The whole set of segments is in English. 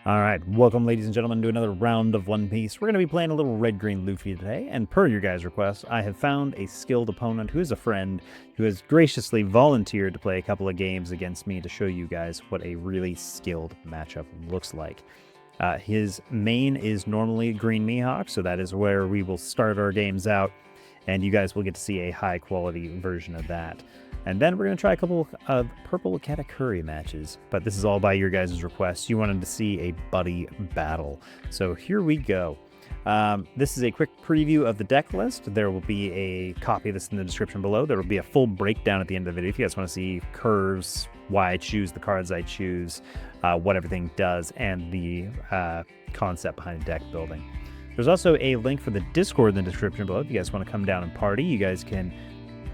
Alright, welcome ladies and gentlemen to another round of One Piece. We're going to be playing a little red-green Luffy today, and per your guys' request, I have found a skilled opponent who is a friend who has graciously volunteered to play a couple of games against me to show you guys what a really skilled matchup looks like. His main is normally Green Mihawk, so that is where we will start our games out, and you guys will get to see a high-quality version of that. And then we're going to try a couple of purple Katakuri matches, but this is all by your guys' request. You wanted to see a buddy battle. So here we go. This is a quick preview of the deck list. There will be a copy of this in the description below. There will be a full breakdown at the end of the video if you guys want to see curves, why I choose the cards I choose, what everything does, and the concept behind deck building. There's also a link for the Discord in the description below. If you guys want to come down and party, you guys can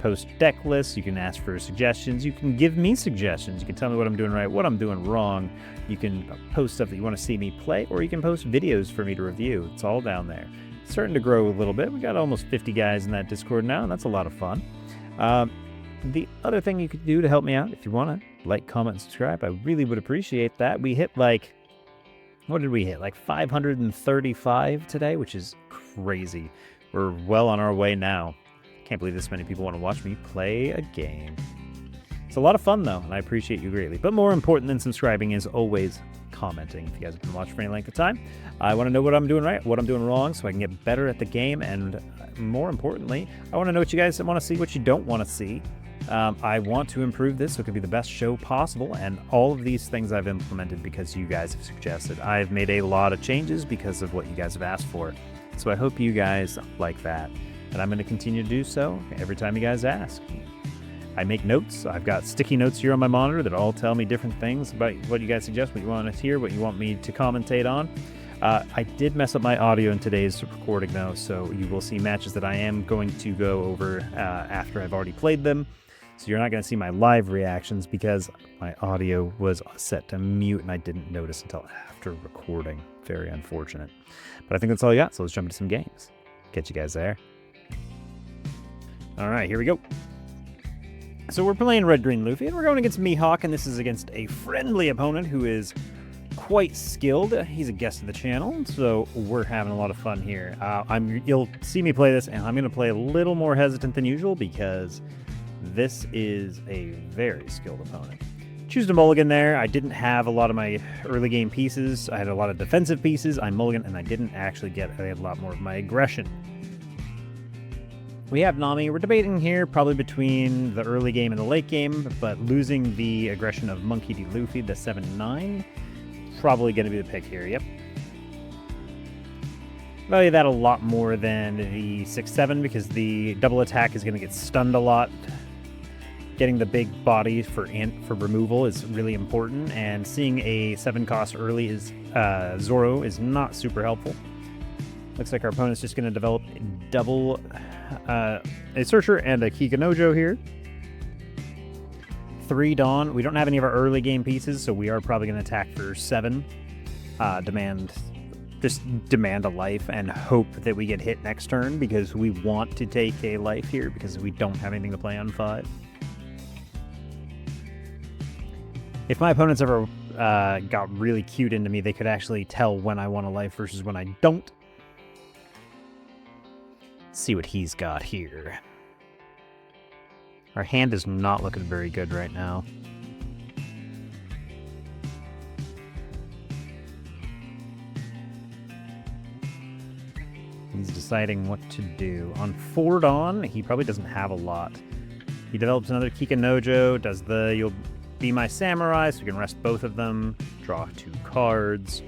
post deck lists, you can ask for suggestions, you can give me suggestions, you can tell me what I'm doing right, what I'm doing wrong, you can post stuff that you want to see me play, or you can post videos for me to review. It's all down there. It's starting to grow a little bit. We got almost 50 guys in that Discord now, and that's a lot of fun. The other thing you could do to help me out, if you want to like, comment, and subscribe, I really would appreciate that. We hit like, what did we hit? Like 535 today, which is crazy. We're well on our way now. Can't believe this many people want to watch me play a game. It's a lot of fun though, and I appreciate you greatly. But more important than subscribing is always commenting. If you guys have been watching for any length of time, I want to know what I'm doing right, what I'm doing wrong, so I can get better at the game. And more importantly, I want to know what you guys want to see, what you don't want to see. I want to improve this so it can be the best show possible, and all of these things I've implemented because you guys have suggested. I've made a lot of changes because of what you guys have asked for. So I hope you guys like that. And I'm going to continue to do so every time you guys ask. I make notes. I've got sticky notes here on my monitor that all tell me different things about what you guys suggest, what you want to hear, what you want me to commentate on. I did mess up my audio in today's recording, though, so you will see matches that I am going to go over after I've already played them. So you're not going to see my live reactions because my audio was set to mute and I didn't notice until after recording. Very unfortunate. But I think that's all I got, so let's jump into some games. Catch you guys there. Alright, here we go. So we're playing Red-Green Luffy, and we're going against Mihawk, and this is against a friendly opponent who is quite skilled. He's a guest of the channel, so we're having a lot of fun here. You'll see me play this, and I'm going to play a little more hesitant than usual because this is a very skilled opponent. Choose to mulligan there. I didn't have a lot of my early game pieces. I had a lot of defensive pieces. I mulligan, and I didn't actually get a lot more of my aggression. We have Nami. We're debating here probably between the early game and the late game, but losing the aggression of Monkey D. Luffy, the 7-9, probably going to be the pick here, yep. Value that a lot more than the 6-7 because the double attack is going to get stunned a lot. Getting the big body for removal is really important, and seeing a 7 cost early is Zoro is not super helpful. Looks like our opponent's just going to develop double a Searcher and a Kikanojo here. 3 Dawn. We don't have any of our early game pieces, so we are probably going to attack for 7. Demand a life and hope that we get hit next turn because we want to take a life here because we don't have anything to play on 5. If my opponents ever got really cute into me, they could actually tell when I want a life versus when I don't. See what he's got here. Our hand is not looking very good right now. He's deciding what to do. On 4 Dawn, he probably doesn't have a lot. He develops another Kikanojo, does the You'll Be My Samurai, so we can rest both of them, draw 2 cards.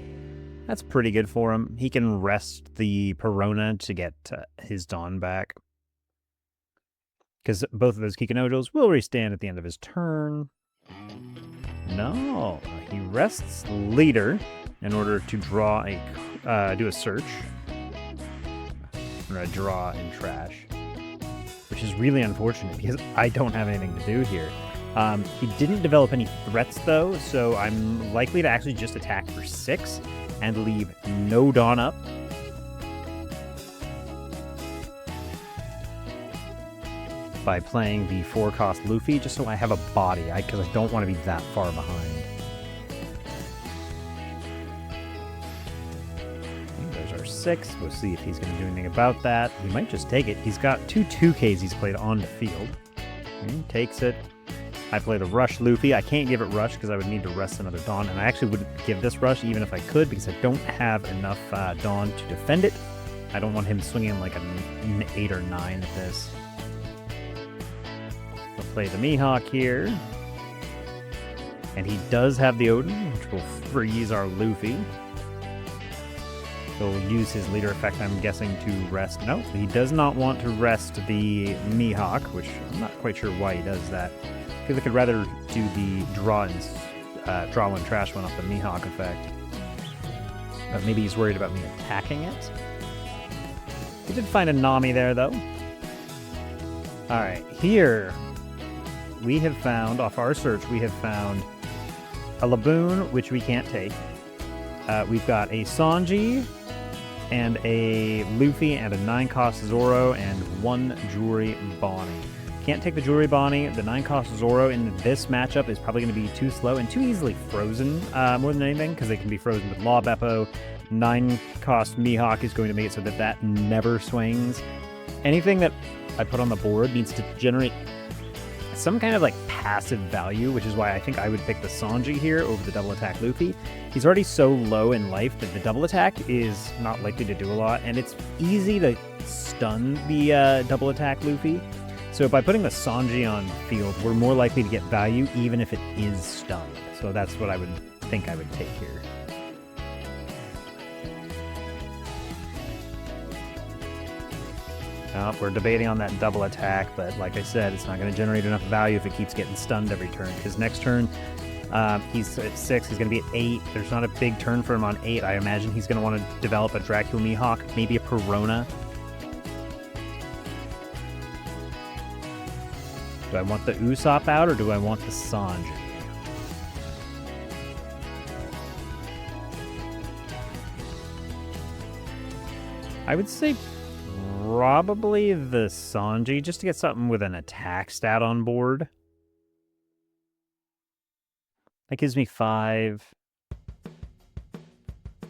That's pretty good for him. He can rest the Perona to get his Dawn back. Because both of those Kikanojos will restand at the end of his turn. No, he rests Leader in order to draw do a search. I'm going to draw and trash. Which is really unfortunate because I don't have anything to do here. He didn't develop any threats though, so I'm likely to actually just attack for 6. And leave no Dawn up. By playing the 4-cost Luffy, just so I have a body, because I don't want to be that far behind. for 6. We'll see if he's going to do anything about that. He might just take it. He's got 2 2Ks he's played on the field. He takes it. I play the Rush Luffy. I can't give it Rush because I would need to rest another Dawn, and I actually wouldn't give this Rush even if I could because I don't have enough Dawn to defend it. I don't want him swinging like an 8 or 9 at this. We'll play the Mihawk here. And he does have the Odin, which will freeze our Luffy. He'll use his leader effect, I'm guessing, to rest. No, he does not want to rest the Mihawk, which I'm not quite sure why he does that. I feel like I'd rather do the draw one, trash one off the Mihawk effect. But maybe he's worried about me attacking it. We did find a Nami there, though. Alright, here we have found, off our search, we have found a Laboon, which we can't take. We've got a Sanji, and a Luffy, and a 9-cost Zoro, and 1 Jewelry Bonnie. Can't take the Jewelry Bonnie. The 9-cost Zoro in this matchup is probably going to be too slow and too easily frozen, more than anything, because they can be frozen with Law Beppo. 9-cost Mihawk is going to make it so that that never swings. Anything that I put on the board needs to generate some kind of like passive value, which is why I think I would pick the Sanji here over the double attack Luffy. He's already so low in life that the double attack is not likely to do a lot, and it's easy to stun the double attack Luffy. So by putting the Sanji on field, we're more likely to get value even if it is stunned. So that's what I would think I would take here. We're debating on that double attack, but like I said, it's not going to generate enough value if it keeps getting stunned every turn. Because next turn, he's at 6, he's going to be at 8. There's not a big turn for him on 8. I imagine he's going to want to develop a Dracula Mihawk, maybe a Perona. Do I want the Usopp out, or do I want the Sanji? I would say probably the Sanji, just to get something with an attack stat on board. That gives me 5.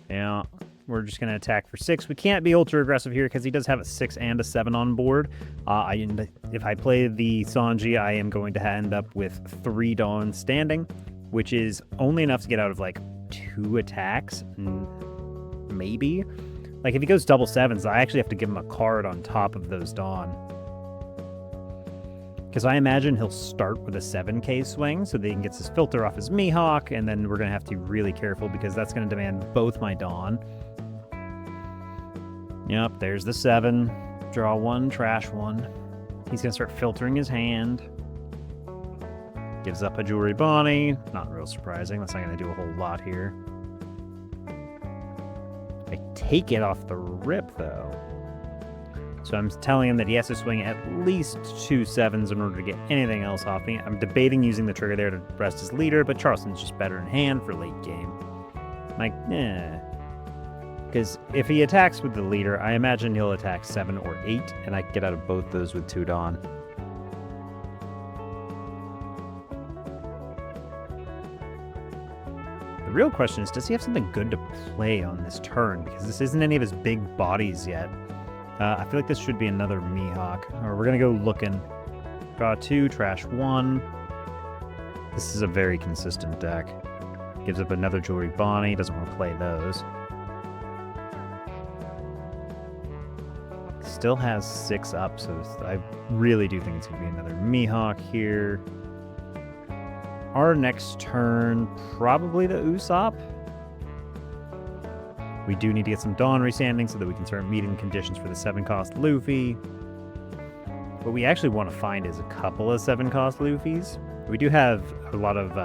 Yeah, we're just going to attack for 6. We can't be ultra aggressive here because he does have a 6 and a 7 on board. If I play the Sanji, I am going to end up with 3 Dawn standing, which is only enough to get out of like 2 attacks, maybe. Like, if he goes double 7s, I actually have to give him a card on top of those Dawn. Because I imagine he'll start with a 7K swing so that he can get his filter off his Mihawk, and then we're going to have to be really careful because that's going to demand both my Dawn. Yep, there's the 7. Draw 1, trash 1. He's going to start filtering his hand. Gives up a Jewelry Bonnie. Not real surprising. That's not going to do a whole lot here. I take it off the rip, though. So I'm telling him that he has to swing at least 2 7s in order to get anything else off me. I'm debating using the trigger there to rest his leader, but Charleston's just better in hand for late game. I'm like, eh. Because if he attacks with the leader, I imagine he'll attack 7 or 8, and I can get out of both those with 2 Dawn. The real question is, does he have something good to play on this turn? Because this isn't any of his big bodies yet. I feel like this should be another Mihawk. Or we're going to go looking. Draw 2, trash 1. This is a very consistent deck. Gives up another Jewelry Bonnie. Doesn't want to play those. Still has 6 up, so I really do think it's going to be another Mihawk here. Our next turn, probably the Usopp. We do need to get some Dawn restanding so that we can start meeting conditions for the 7-cost Luffy. What we actually want to find is a couple of 7-cost Luffys. We do have a lot of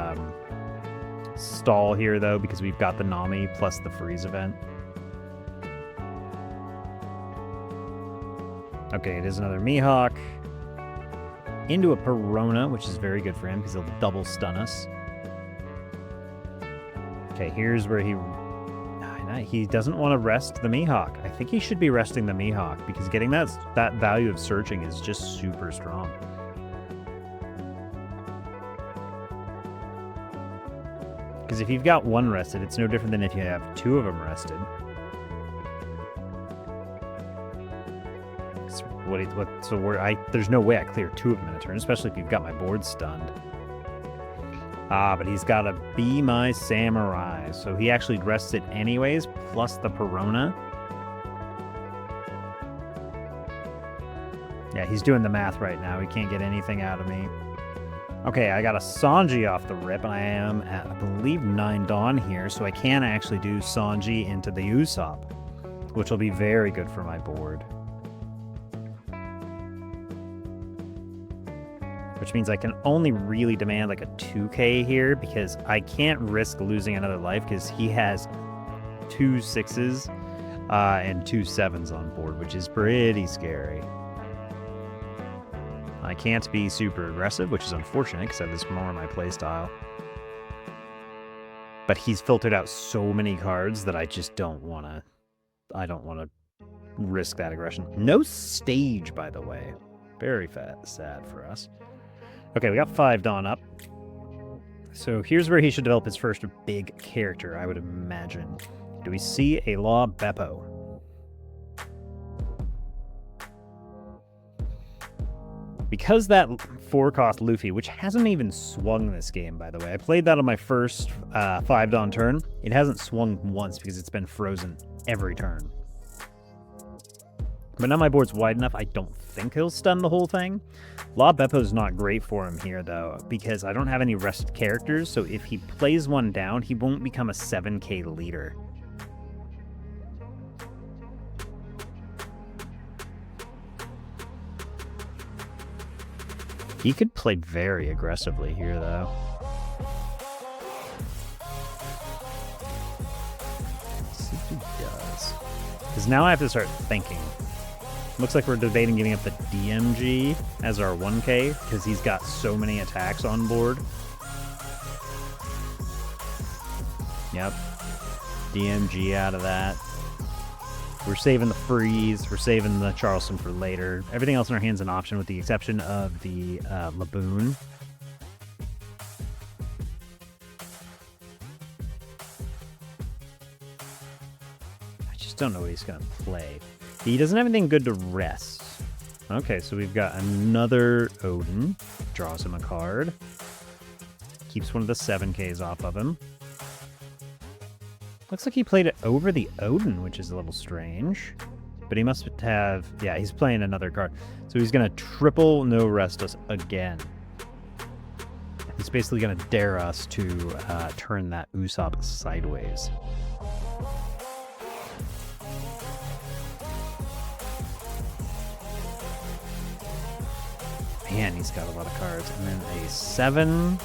stall here, though, because we've got the Nami plus the freeze event. Okay, it is another Mihawk. Into a Perona, which is very good for him because he'll double stun us. Okay, here's where he doesn't want to rest the Mihawk. I think he should be resting the Mihawk because getting that value of searching is just super strong. Because if you've got 1 rested, it's no different than if you have 2 of them rested. There's no way I clear 2 of them in a turn, especially if you've got my board stunned. But he's got to be my samurai, so he actually rests it anyways, plus the Perona. Yeah, he's doing the math right now. He can't get anything out of me. Okay, I got a Sanji off the rip, and I am at, I believe, 9 Dawn here, so I can actually do Sanji into the Usopp, which will be very good for my board. Which means I can only really demand like a 2k here, because I can't risk losing another life, because he has 2 6s and 2 7s on board, which is pretty scary. I can't be super aggressive, which is unfortunate because I have this more in my playstyle. But he's filtered out so many cards that I just don't want to... I don't want to risk that aggression. No stage, by the way. Very sad for us. Okay, we got 5 Dawn up. So here's where he should develop his first big character, I would imagine. Do we see a Law Beppo? Because that 4-cost Luffy, which hasn't even swung this game, by the way. I played that on my first 5 Dawn turn. It hasn't swung once because it's been frozen every turn. But now my board's wide enough, I don't think he'll stun the whole thing. Law Beppo's not great for him here, though, because I don't have any rested characters, so if he plays one down, he won't become a 7k leader. He could play very aggressively here, though. Let's see if he does. Because now I have to start thinking. Looks like we're debating giving up the DMG as our 1k, because he's got so many attacks on board. Yep. DMG out of that. We're saving the freeze. We're saving the Charleston for later. Everything else in our hands is an option with the exception of the Laboon. I just don't know what he's going to play. He doesn't have anything good to rest. Okay, so we've got another Odin. Draws him a card. Keeps one of the 7Ks off of him. Looks like he played it over the Odin, which is a little strange. But he must have... Yeah, he's playing another card. So he's going to triple no rest us again. He's basically going to dare us to turn that Usopp sideways. Man, he's got a lot of cards. And then a 7...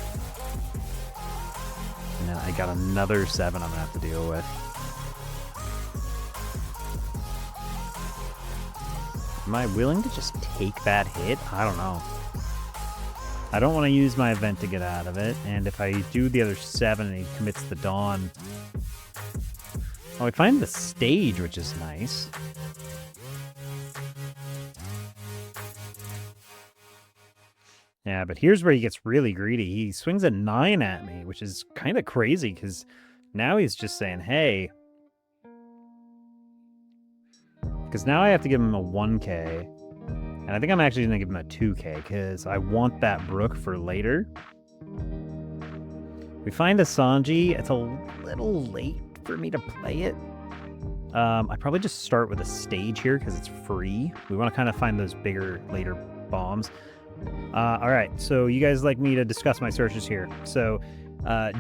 And then I got another 7 I'm going to have to deal with. Am I willing to just take that hit? I don't know. I don't want to use my event to get out of it. And if I do the other 7 and he commits the Dawn... Oh, I find the stage, which is nice. Yeah, but here's where he gets really greedy. He swings a 9 at me, which is kind of crazy, because now he's just saying, hey. Because now I have to give him a 1k. And I think I'm actually going to give him a 2k, because I want that Brook for later. We find a Sanji. It's a little late for me to play it. I probably just start with a stage here, because it's free. We want to kind of find those bigger, later bombs. Alright, so you guys like me to discuss my searches here. So,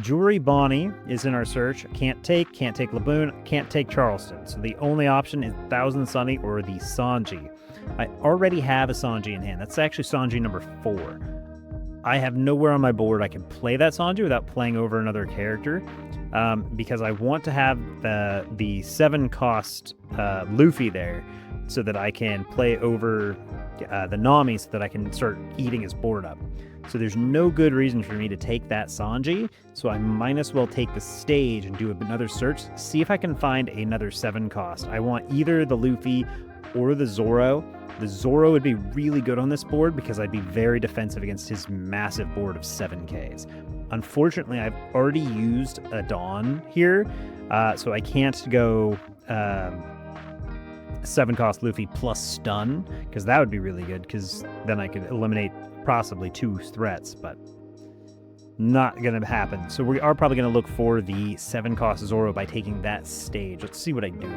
Jewelry Bonnie is in our search. Can't take Laboon, can't take Charleston. So the only option is Thousand Sunny or the Sanji. I already have a Sanji in hand. That's actually Sanji number 4. I have nowhere on my board I can play that Sanji without playing over another character. Because I want to have the 7-cost Luffy there so that I can play over the Nami so that I can start eating his board up. So there's no good reason for me to take that Sanji, so I might as well take the stage and do another search, see if I can find another 7-cost. I want either the Luffy or the Zoro. The Zoro would be really good on this board because I'd be very defensive against his massive board of 7Ks. Unfortunately, I've already used a Dawn here, so I can't go 7-cost Luffy plus stun, because that would be really good, because then I could eliminate possibly 2 threats, but not going to happen. So we are probably going to look for the 7-cost Zoro by taking that stage. Let's see what I do.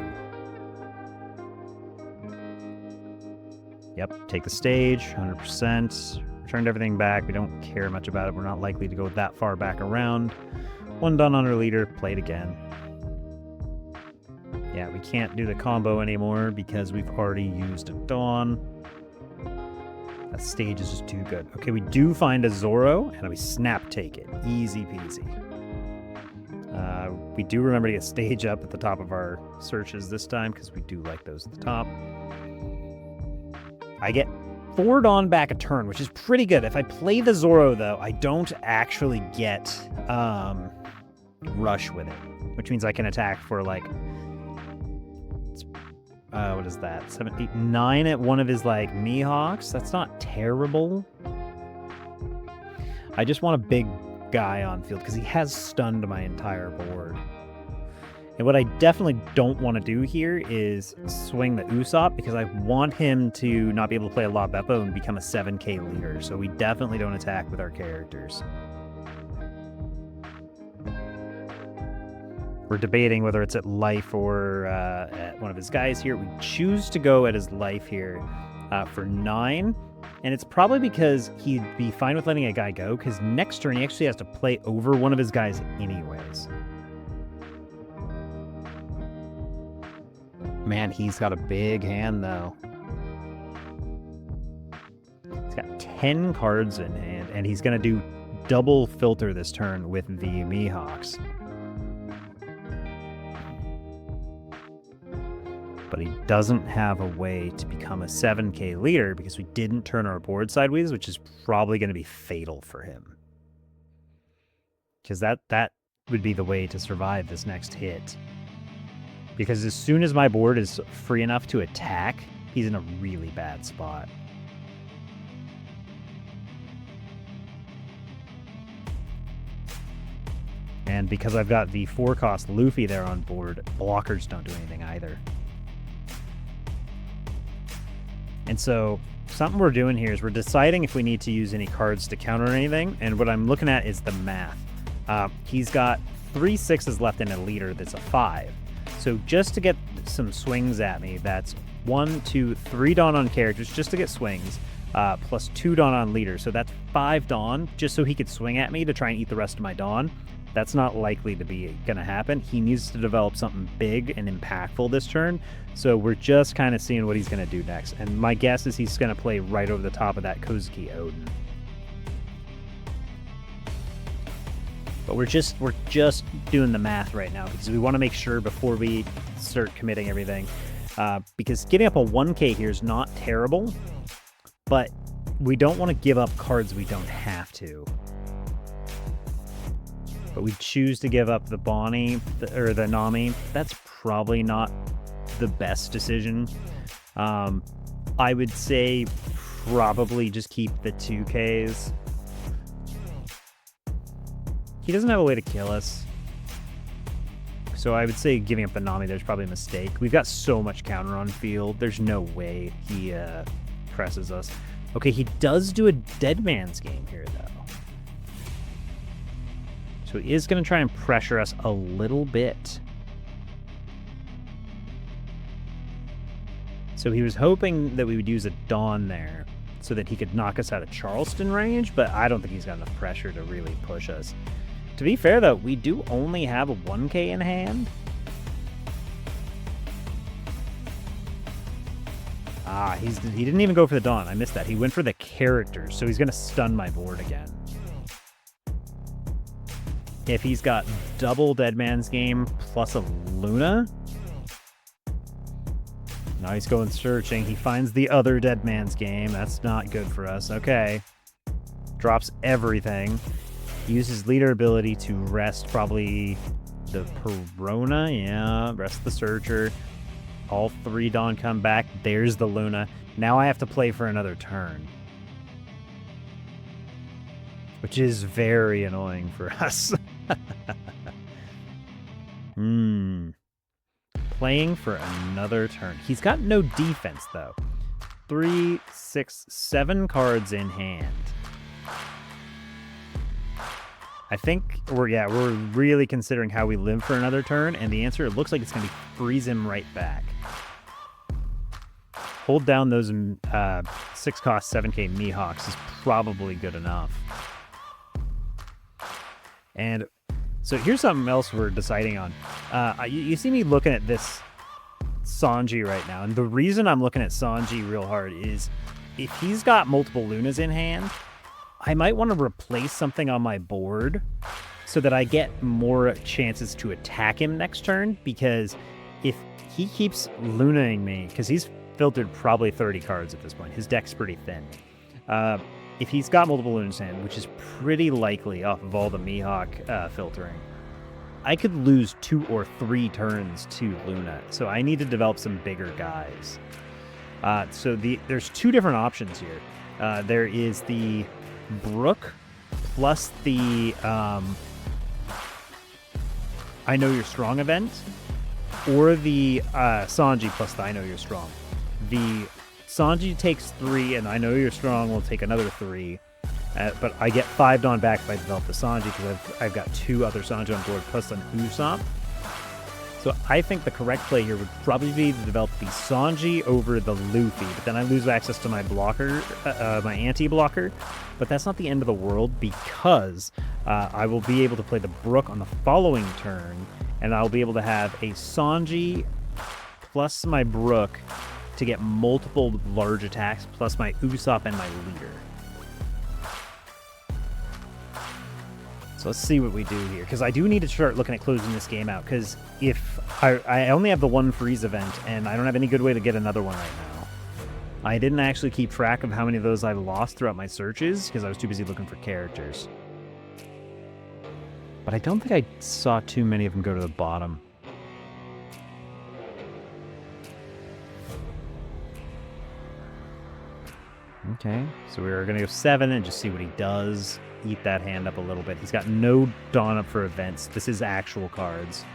Yep, take the stage, 100%. Returned everything back. We don't care much about it. We're not likely to go that far back around. 1 done on our leader. Play it again. Yeah, we can't do the combo anymore because we've already used a Dawn. That stage is just too good. Okay, we do find a Zoro, and we snap take it. Easy peasy. We do remember to get stage up at the top of our searches this time, because we do like those at the top. I get 4 Dawn back a turn, which is pretty good. If I play the Zoro, though, I don't actually get Rush with it, which means I can attack for, like, what is that? 7, 8, 9 at one of his, like, Mihawks? That's not terrible. I just want a big guy on field, because he has stunned my entire board. And what I definitely don't want to do here is swing the Usopp, because I want him to not be able to play a La Beppo and become a 7k leader, so we definitely don't attack with our characters. We're debating whether it's at life or at one of his guys here. We choose to go at his life here for 9. And it's probably because he'd be fine with letting a guy go, because next turn he actually has to play over one of his guys anyways. Man, he's got a big hand, though. He's got 10 cards in hand, and he's going to do double filter this turn with the Mihawks. But he doesn't have a way to become a 7k leader because we didn't turn our board sideways, which is probably going to be fatal for him. Because that would be the way to survive this next hit. Because as soon as my board is free enough to attack, he's in a really bad spot. And because I've got the 4-cost Luffy there on board, blockers don't do anything either. And so something we're doing here is we're deciding if we need to use any cards to counter anything. And what I'm looking at is the math. He's got 3 6s left in a leader that's a 5. So just to get some swings at me, that's 1, 2, 3 Dawn on characters just to get swings, plus 2 Dawn on leaders. So that's 5 Dawn just so he could swing at me to try and eat the rest of my Dawn. That's not likely to be going to happen. He needs to develop something big and impactful this turn. So we're just kind of seeing what he's going to do next. And my guess is he's going to play right over the top of that Kozuki Odin. But we're just doing the math right now because we want to make sure before we start committing everything. Because getting up a 1k here is not terrible, but we don't want to give up cards we don't have to. But we choose to give up the Bonnie or the Nami. That's probably not the best decision. I would say probably just keep the 2Ks. He doesn't have a way to kill us. So I would say giving up the Nami, there's probably a mistake. We've got so much counter on field. There's no way he presses us. Okay, he does do a Dead Man's Game here, though. So he is going to try and pressure us a little bit. So he was hoping that we would use a Dawn there so that he could knock us out of Charleston range, but I don't think he's got enough pressure to really push us. To be fair, though, we do only have a 1k in hand. Ah, he didn't even go for the Dawn. I missed that. He went for the characters, so he's going to stun my board again. If he's got double Dead Man's Game plus a Luna. Now he's going searching. He finds the other Dead Man's Game. That's not good for us. Okay. Drops everything. Uses leader ability to rest probably the Perona. Yeah, rest the Searcher. All 3 Dawn come back. There's the Luna. Now I have to play for another turn. Which is very annoying for us. playing for another turn. He's got no defense, though. 3, 6, 7 cards in hand. I think we're really considering how we live for another turn, and the answer, it looks like it's going to freeze him right back. Hold down those 6-cost 7k Mihawks is probably good enough. And so here's something else we're deciding on. You see me looking at this Sanji right now, and the reason I'm looking at Sanji real hard is if he's got multiple Lunas in hand, I might want to replace something on my board so that I get more chances to attack him next turn, because if he keeps Lunaing me, because he's filtered probably 30 cards at this point, his deck's pretty thin. If he's got multiple Lunas in hand, which is pretty likely off of all the Mihawk filtering, I could lose 2 or 3 turns to Luna, so I need to develop some bigger guys. So there's 2 different options here. There is the Brook plus the I Know You're Strong event, or the Sanji plus the I Know You're Strong. The Sanji takes 3, and I Know You're Strong will take another 3. But I get 5 Dawn back if I develop the Sanji, because I've got 2 other Sanji on board plus an Usopp. So I think the correct play here would probably be to develop the Sanji over the Luffy, but then I lose access to my blocker, my anti-blocker. But that's not the end of the world, because I will be able to play the Brook on the following turn, and I'll be able to have a Sanji plus my Brook to get multiple large attacks, plus my Usopp and my leader. So let's see what we do here, because I do need to start looking at closing this game out, because if I only have the 1 freeze event, and I don't have any good way to get another one right now. I didn't actually keep track of how many of those I lost throughout my searches, because I was too busy looking for characters. But I don't think I saw too many of them go to the bottom. Okay, so we're going to go 7 and just see what he does. Eat that hand up a little bit. He's got no Dawn up for events. This is actual cards.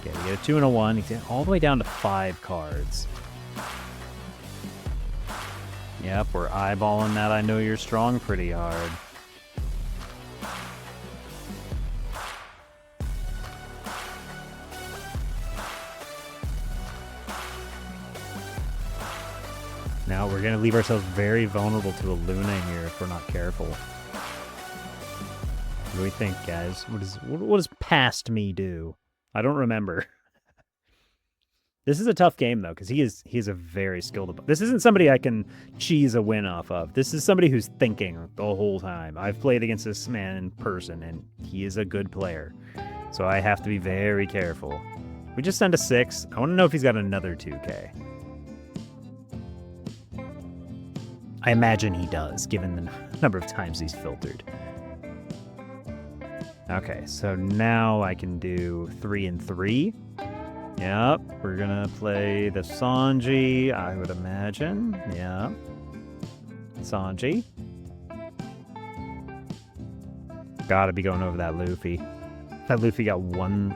Okay, we get a 2 and a 1. He's all the way down to 5 cards. Yep, we're eyeballing that I Know You're Strong pretty hard. Now we're going to leave ourselves very vulnerable to a Luna here if we're not careful. What do we think, guys? What does past me do? I don't remember. This is a tough game, though, because he is a very skilled... This isn't somebody I can cheese a win off of. This is somebody who's thinking the whole time. I've played against this man in person, and he is a good player. So I have to be very careful. We just send a 6. I want to know if he's got another 2K. I imagine he does, given the number of times he's filtered. Okay, so now I can do 3 and 3. Yep, we're gonna play the Sanji, I would imagine. Yep. Sanji. Gotta be going over that Luffy. That Luffy got 1...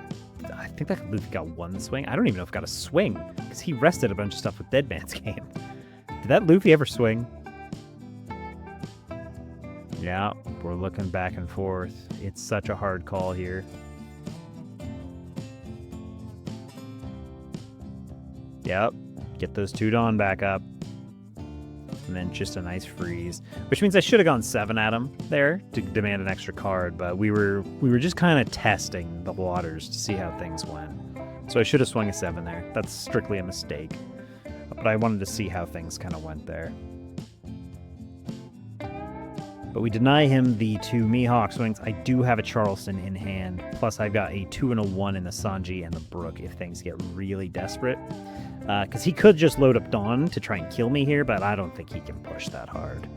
I think that Luffy got 1 swing. I don't even know if it got a swing, because he rested a bunch of stuff with Dead Man's game. Did that Luffy ever swing? Yeah, we're looking back and forth. It's such a hard call here. Yep, get those 2 Dawn back up. And then just a nice freeze. Which means I should have gone 7 at him there to demand an extra card, but we were just kind of testing the waters to see how things went. So I should have swung a 7 there. That's strictly a mistake. But I wanted to see how things kind of went there. But we deny him the 2 Mihawk swings. I do have a Charleston in hand. Plus, I've got a 2 and a 1 in the Sanji and the Brook if things get really desperate. Because he could just load up Dawn to try and kill me here, but I don't think he can push that hard.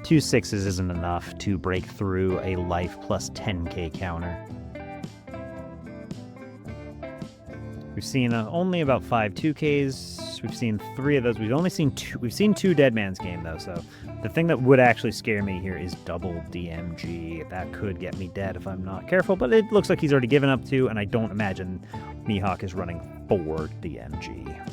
2 6s isn't enough to break through a life plus 10k counter. We've seen only about 5 2Ks. We've seen 3 of those. We've only seen 2. We've seen 2 Dead Man's Game, though, so the thing that would actually scare me here is double DMG. That could get me dead if I'm not careful, but it looks like he's already given up 2, and I don't imagine Mihawk is running 4 DMG.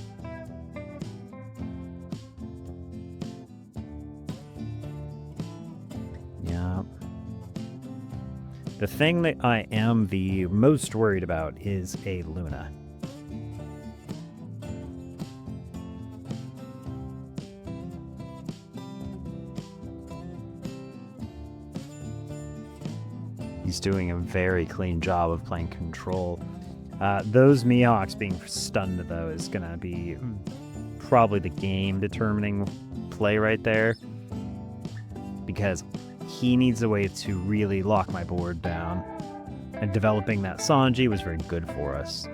Yeah. The thing that I am the most worried about is a Luna. He's doing a very clean job of playing control. Those Mihawks being stunned, though, is going to be probably the game-determining play right there. Because he needs a way to really lock my board down. And developing that Sanji was very good for us.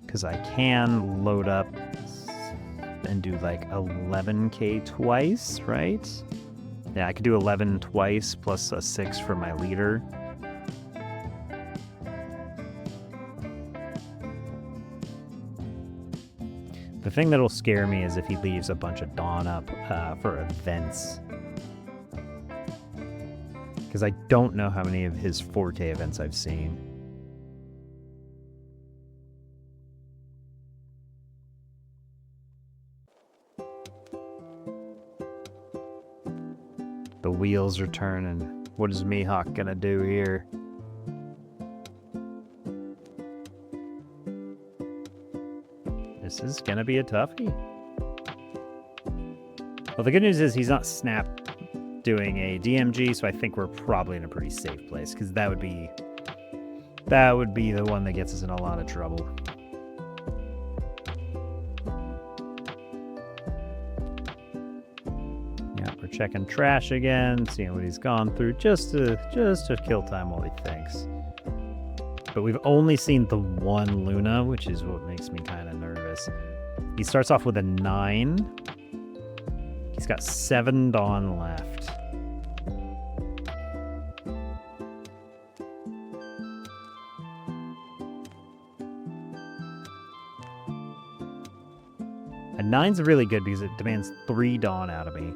Because I can load up and do like 11k twice, right? Yeah, I could do 11 twice plus a 6 for my leader. The thing that'll scare me is if he leaves a bunch of Dawn up for events. Because I don't know how many of his 4K events I've seen. The wheels are turning. What is Mihawk gonna do here? This is gonna be a toughie. Well, the good news is he's not snap doing a DMG, so I think we're probably in a pretty safe place, because that would be the one that gets us in a lot of trouble. Checking trash again, seeing what he's gone through, just to kill time while he thinks. But we've only seen the 1 Luna, which is what makes me kind of nervous. He starts off with a 9. He's got 7 Dawn left. A 9's really good because it demands 3 Dawn out of me.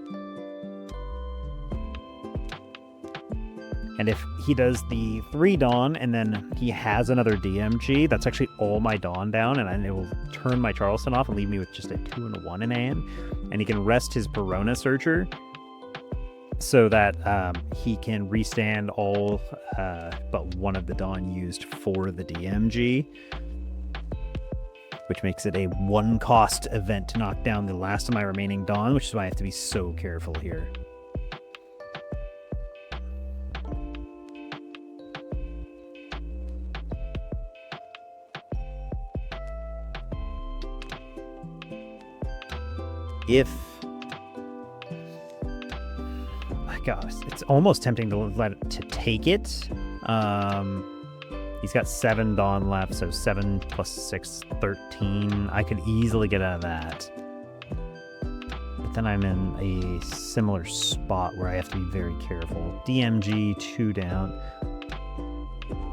And if he does the 3 Dawn and then he has another DMG, that's actually all my Dawn down, and it will turn my Charleston off and leave me with just a 2 and a 1 in hand. And he can rest his Perona Searcher so that he can restand all but 1 of the Dawn used for the DMG, which makes it a 1-cost event to knock down the last of my remaining Dawn, which is why I have to be so careful here. If, my gosh, it's almost tempting to take it. He's got 7 Dawn left, so 7 plus 6, 13. I could easily get out of that. But then I'm in a similar spot where I have to be very careful. DMG, 2 down.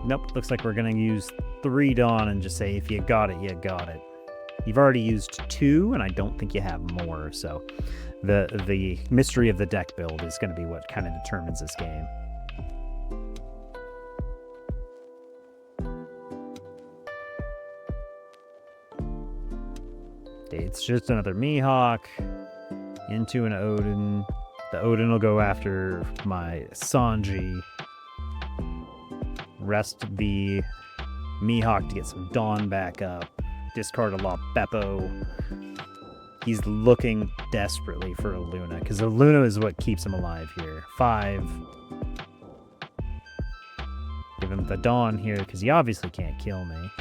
Nope, looks like we're gonna use 3 Dawn and just say, if you got it, you got it. You've already used 2, and I don't think you have more, so the mystery of the deck build is going to be what kind of determines this game. It's just another Mihawk into an Odin. The Odin will go after my Sanji. Rest the Mihawk to get some Dawn back up. Discard a La Beppo. He's looking desperately for a Luna, because the Luna is what keeps him alive here. 5. Give him the Dawn here, because he obviously can't kill me.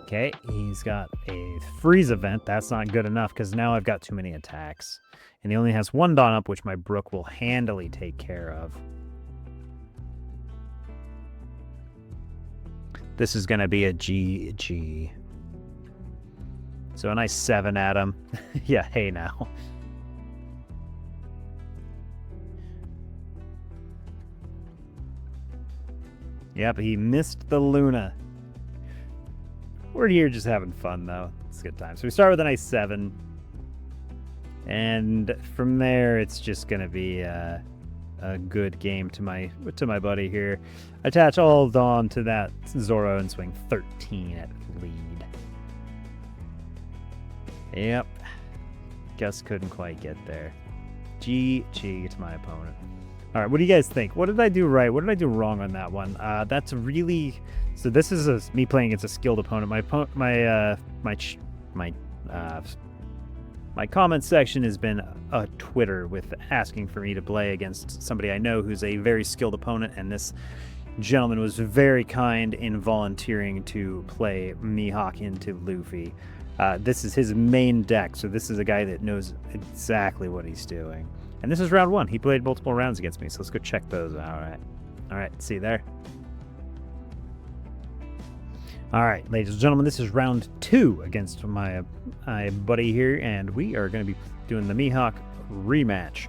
Okay, he's got a freeze event. That's not good enough, because now I've got too many attacks. And he only has 1 Dawn up, which my Brook will handily take care of. This is going to be a GG. So a nice 7 at him. Yeah, hey now. Yep, he missed the Luna. We're here just having fun, though. It's a good time. So we start with a nice 7. And from there, it's just going to be a good game to my buddy here. Attach all Dawn to that Zoro and swing 13 at lead. Yep. Gus couldn't quite get there. GG to my opponent. All right, what do you guys think? What did I do right? What did I do wrong on that one? That's really... So this is me playing against a skilled opponent. My comment section has been a Twitter with asking for me to play against somebody I know who's a very skilled opponent, and this gentleman was very kind in volunteering to play Mihawk into Luffy. This is his main deck, so this is a guy that knows exactly what he's doing. And this is round 1. He played multiple rounds against me, so let's go check those out. All right, see you there. All right, ladies and gentlemen, this is round 2 against my buddy here, and we are going to be doing the Mihawk rematch.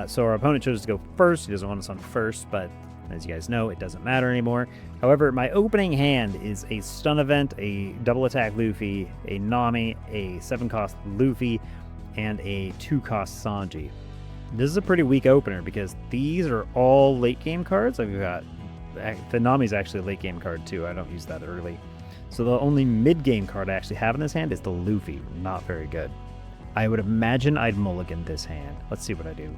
So our opponent chose to go first. He doesn't want us on first, but as you guys know, it doesn't matter anymore. However, my opening hand is a stun event, a double attack Luffy, a Nami, a 7-cost Luffy, and a 2-cost Sanji. This is a pretty weak opener because these are all late game cards. I've got the Nami's actually a late game card too. I don't use that early. So the only mid game card I actually have in this hand is the Luffy. Not very good. I would imagine I'd mulligan this hand. Let's see what I do.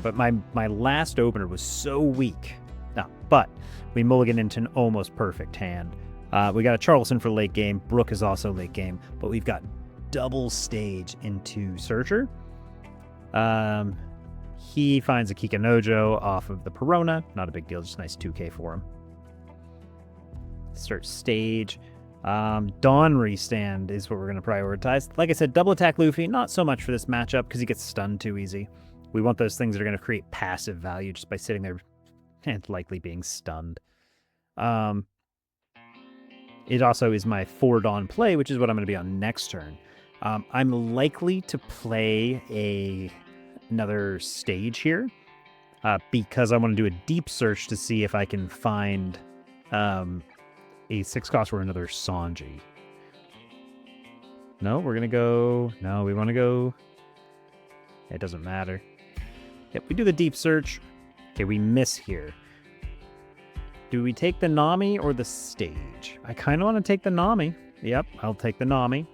But my last opener was so weak. But we mulligan into an almost perfect hand. We got a Charleston for late game. Brook is also late game. But we've got double stage into Searcher. He finds a Kikanojo off of the Perona. Not a big deal, just a nice 2k for him. Start stage. Dawn restand is what we're going to prioritize. Like I said, double attack Luffy, not so much for this matchup because he gets stunned too easy. We want those things that are going to create passive value just by sitting there and likely being stunned. It also is my 4 Dawn play, which is what I'm going to be on next turn. I'm likely to play another stage here because I want to do a deep search to see if I can find a 6-cost or another Sanji. No, we're going to go... No, we want to go... It doesn't matter. Yep, we do the deep search. Okay, we miss here. Do we take the Nami or the stage? I kind of want to take the Nami. Yep, I'll take the Nami.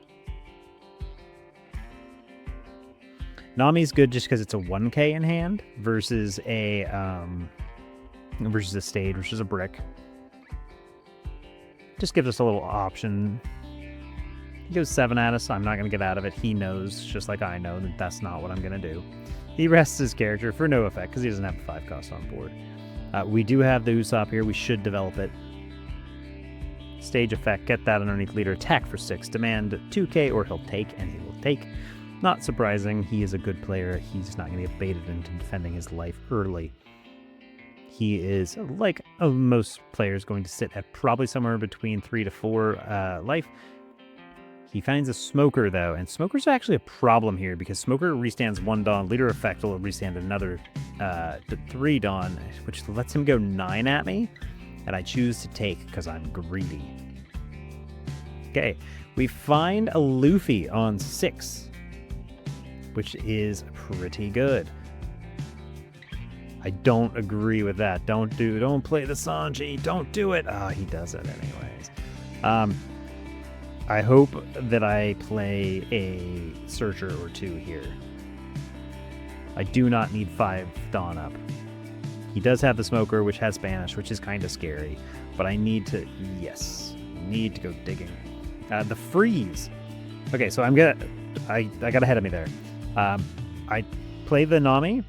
Nami's good just because it's a 1k in hand versus a stage, which is a brick. Just gives us a little option. He goes 7 at us. I'm not going to get out of it. He knows, just like I know, that that's not what I'm going to do. He rests his character for no effect because he doesn't have a 5-cost on board. We do have the Usopp here. We should develop it. Stage effect. Get that underneath leader. Attack for 6. Demand 2k or he'll take, and he will take. Not surprising. He is a good player. He's not going to get baited into defending his life early. He is, like most players, going to sit at probably somewhere between 3 to 4 life. He finds a Smoker, though, and Smoker's actually a problem here because Smoker restands 1 Dawn. Leader effect will restand another 3 Dawn, which lets him go 9 at me, and I choose to take because I'm greedy. Okay, we find a Luffy on 6, which is pretty good. I don't agree with that. Don't play the Sanji. Don't do it. Oh, he does it anyways. I hope that I play a Searcher or 2 here. I do not need 5 Dawn up. He does have the Smoker, which has Banish, which is kind of scary. But I need to, need to go digging. The Freeze. Okay, so I got ahead of me there. I play the Nami.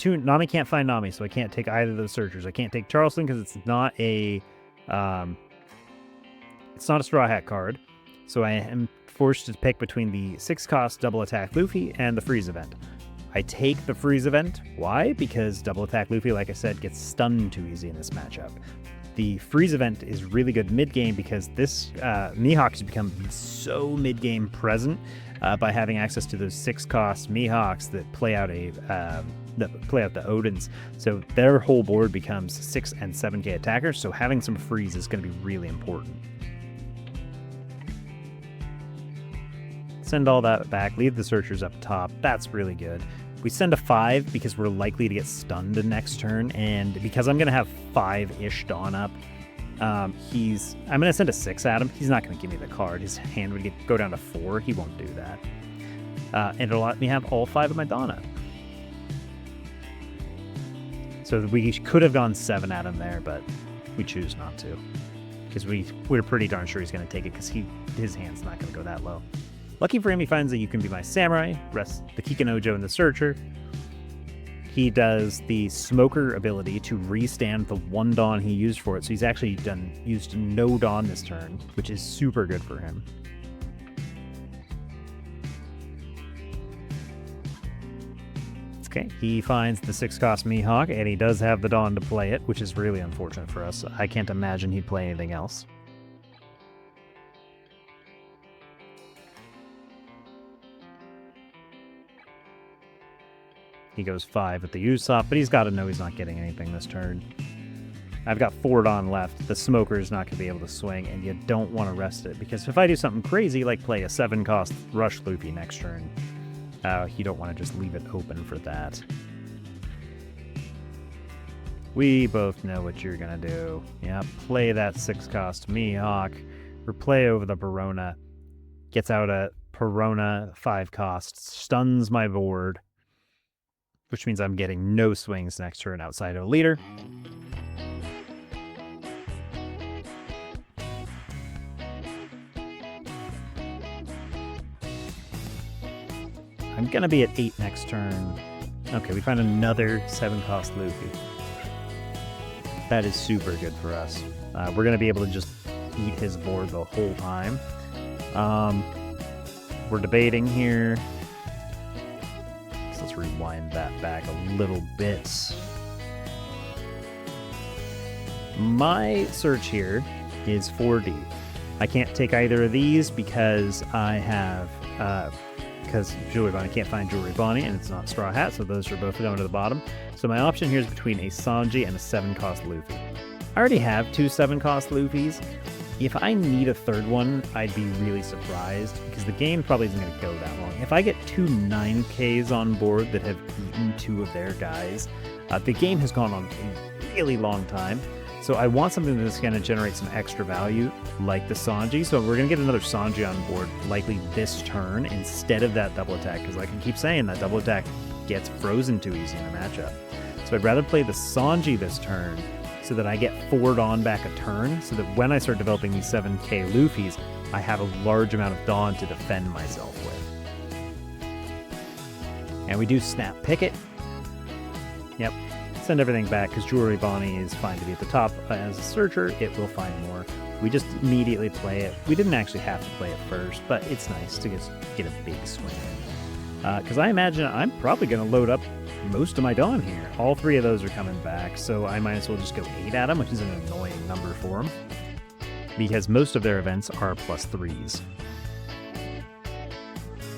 Nami can't find Nami, so I can't take either of those Searchers. I can't take Charleston because it's not a Straw Hat card. So I am forced to pick between the 6-cost double attack Luffy and the freeze event. I take the freeze event. Why? Because double attack Luffy, like I said, gets stunned too easy in this matchup. The freeze event is really good mid-game because this Mihawk has become so mid-game present by having access to those 6-cost Mihawks that play out the Odins. So their whole board becomes 6 and 7k attackers, so having some freeze is going to be really important. Send all that back. Leave the searchers up top. That's really good. We send a 5 because we're likely to get stunned the next turn, and because I'm going to have 5-ish Dawn up, I'm going to send a 6 at him. He's not going to give me the card. His hand would go down to 4. He won't do that. And it'll let me have all 5 of my Dawn up. So we could have gone 7 at him there, but we choose not to. Because we're pretty darn sure he's going to take it because his hand's not going to go that low. Lucky for him, he finds that you can be my samurai, rest the Kikanojo and the searcher. He does the smoker ability to restand the 1 Dawn he used for it. So he's actually used no Dawn this turn, which is super good for him. Okay, he finds the 6-cost Mihawk, and he does have the Dawn to play it, which is really unfortunate for us. I can't imagine he'd play anything else. He goes 5 at the Usopp, but he's got to know he's not getting anything this turn. I've got 4 Dawn left. The smoker is not going to be able to swing, and you don't want to rest it, because if I do something crazy, like play a 7-cost Rush Luffy next turn, you don't want to just leave it open for that. We both know what you're going to do. Yeah, play that 6-cost Mihawk, or play over the Perona. Gets out a Perona 5-cost, stuns my board, which means I'm getting no swings next turn outside of a leader. I'm going to be at 8 next turn. Okay, we find another 7-cost Luffy. That is super good for us. We're going to be able to just eat his board the whole time. We're debating here. So let's rewind that back a little bit. My search here is 4D. I can't take either of these because I have... because Jewelry Bonnie can't find Jewelry Bonnie, and it's not Straw Hat, so those are both going to the bottom. So my option here is between a Sanji and a 7-cost Luffy. I already have 2 7-cost Luffys. If I need a third one, I'd be really surprised, because the game probably isn't going to go that long. If I get 2 9Ks on board that have eaten 2 of their guys, the game has gone on a really long time. So I want something that's going to generate some extra value, like the Sanji. So we're going to get another Sanji on board, likely this turn, instead of that double attack. Because like I keep saying, that double attack gets frozen too easy in a matchup. So I'd rather play the Sanji this turn, so that I get 4 Dawn back a turn, so that when I start developing these 7K Luffys, I have a large amount of Dawn to defend myself with. And we do Snap Picket. Yep. Send everything back, because Jewelry Bonnie is fine to be at the top. As a searcher, it will find more. We just immediately play it. We didn't actually have to play it first, but it's nice to get a big swing in. Because I imagine I'm probably going to load up most of my Dawn here. All 3 of those are coming back, so I might as well just go 8 at them, which is an annoying number for them, because most of their events are +3s.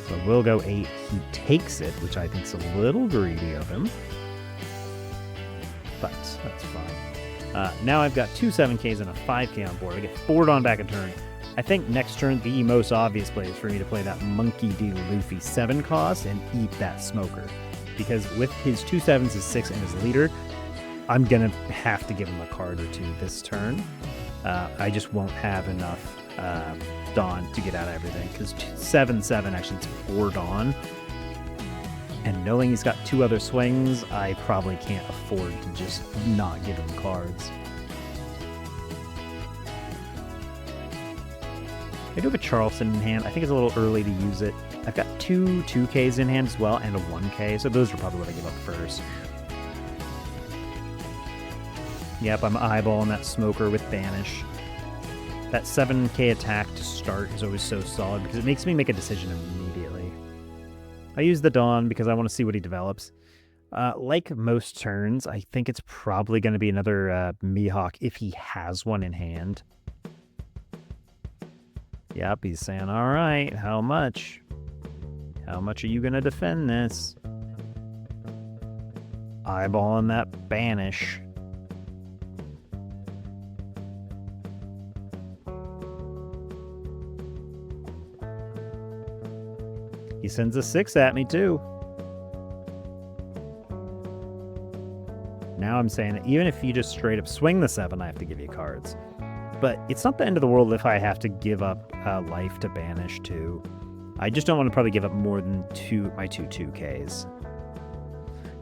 So we'll go 8. He takes it, which I think is a little greedy of him. But that's fine. Now I've got 2 7Ks and a 5K on board. I get 4 Dawn back a turn. I think next turn the most obvious play is for me to play that Monkey D. Luffy 7-cost and eat that smoker. Because with his 2 7s, his 6, and his leader, I'm going to have to give him a card or 2 this turn. I just won't have enough Dawn to get out of everything. Because 7/7 actually it's 4 Dawn. And knowing he's got 2 other swings, I probably can't afford to just not give him cards. I do have a Charleston in hand. I think it's a little early to use it. I've got 2 2Ks in hand as well, and a 1K, so those are probably what I give up first. Yep, I'm eyeballing that smoker with Banish. That 7K attack to start is always so solid, because it makes me make a decision immediately. I use the Dawn because I want to see what he develops. Like most turns, I think it's probably going to be another Mihawk if he has one in hand. Yep, he's saying, all right, how much? How much are you going to defend this? Eyeballing that Banish. He sends a 6 at me, too. Now I'm saying that even if you just straight up swing the 7, I have to give you cards. But it's not the end of the world if I have to give up life to banish, too. I just don't want to probably give up more than my two 2Ks.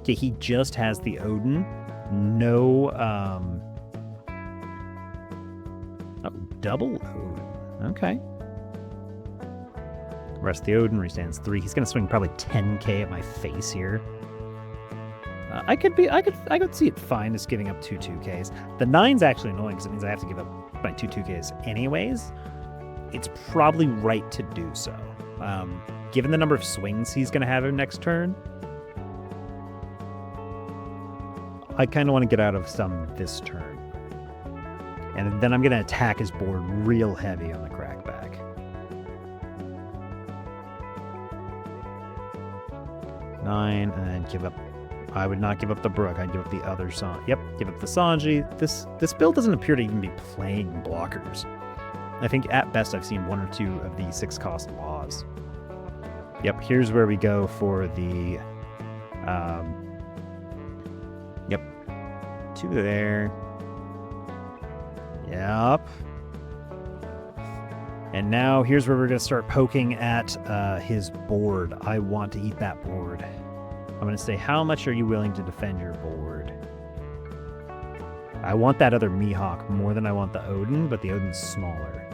Okay, he just has the Odin. No, oh, double Odin. Okay. Rest the Odin, restands 3. He's gonna swing probably 10k at my face here. I could see it fine as giving up 2Ks. The 9's actually annoying because it means I have to give up my 2Ks anyways. It's probably right to do so. Given the number of swings he's gonna have next turn, I kind of want to get out of some this turn. And then I'm going to attack his board real heavy on the crackback. Nine, and then give up. I would not give up the Brook. I'd give up the other Sanji. Yep, give up the Sanji. This build doesn't appear to even be playing blockers. I think at best I've seen 1 or 2 of the 6-cost laws. Yep, here's where we go for the... Yep. 2 there. Yep. And now here's where we're going to start poking at his board. I want to eat that board. I'm going to say, how much are you willing to defend your board? I want that other Mihawk more than I want the Odin, but the Odin's smaller.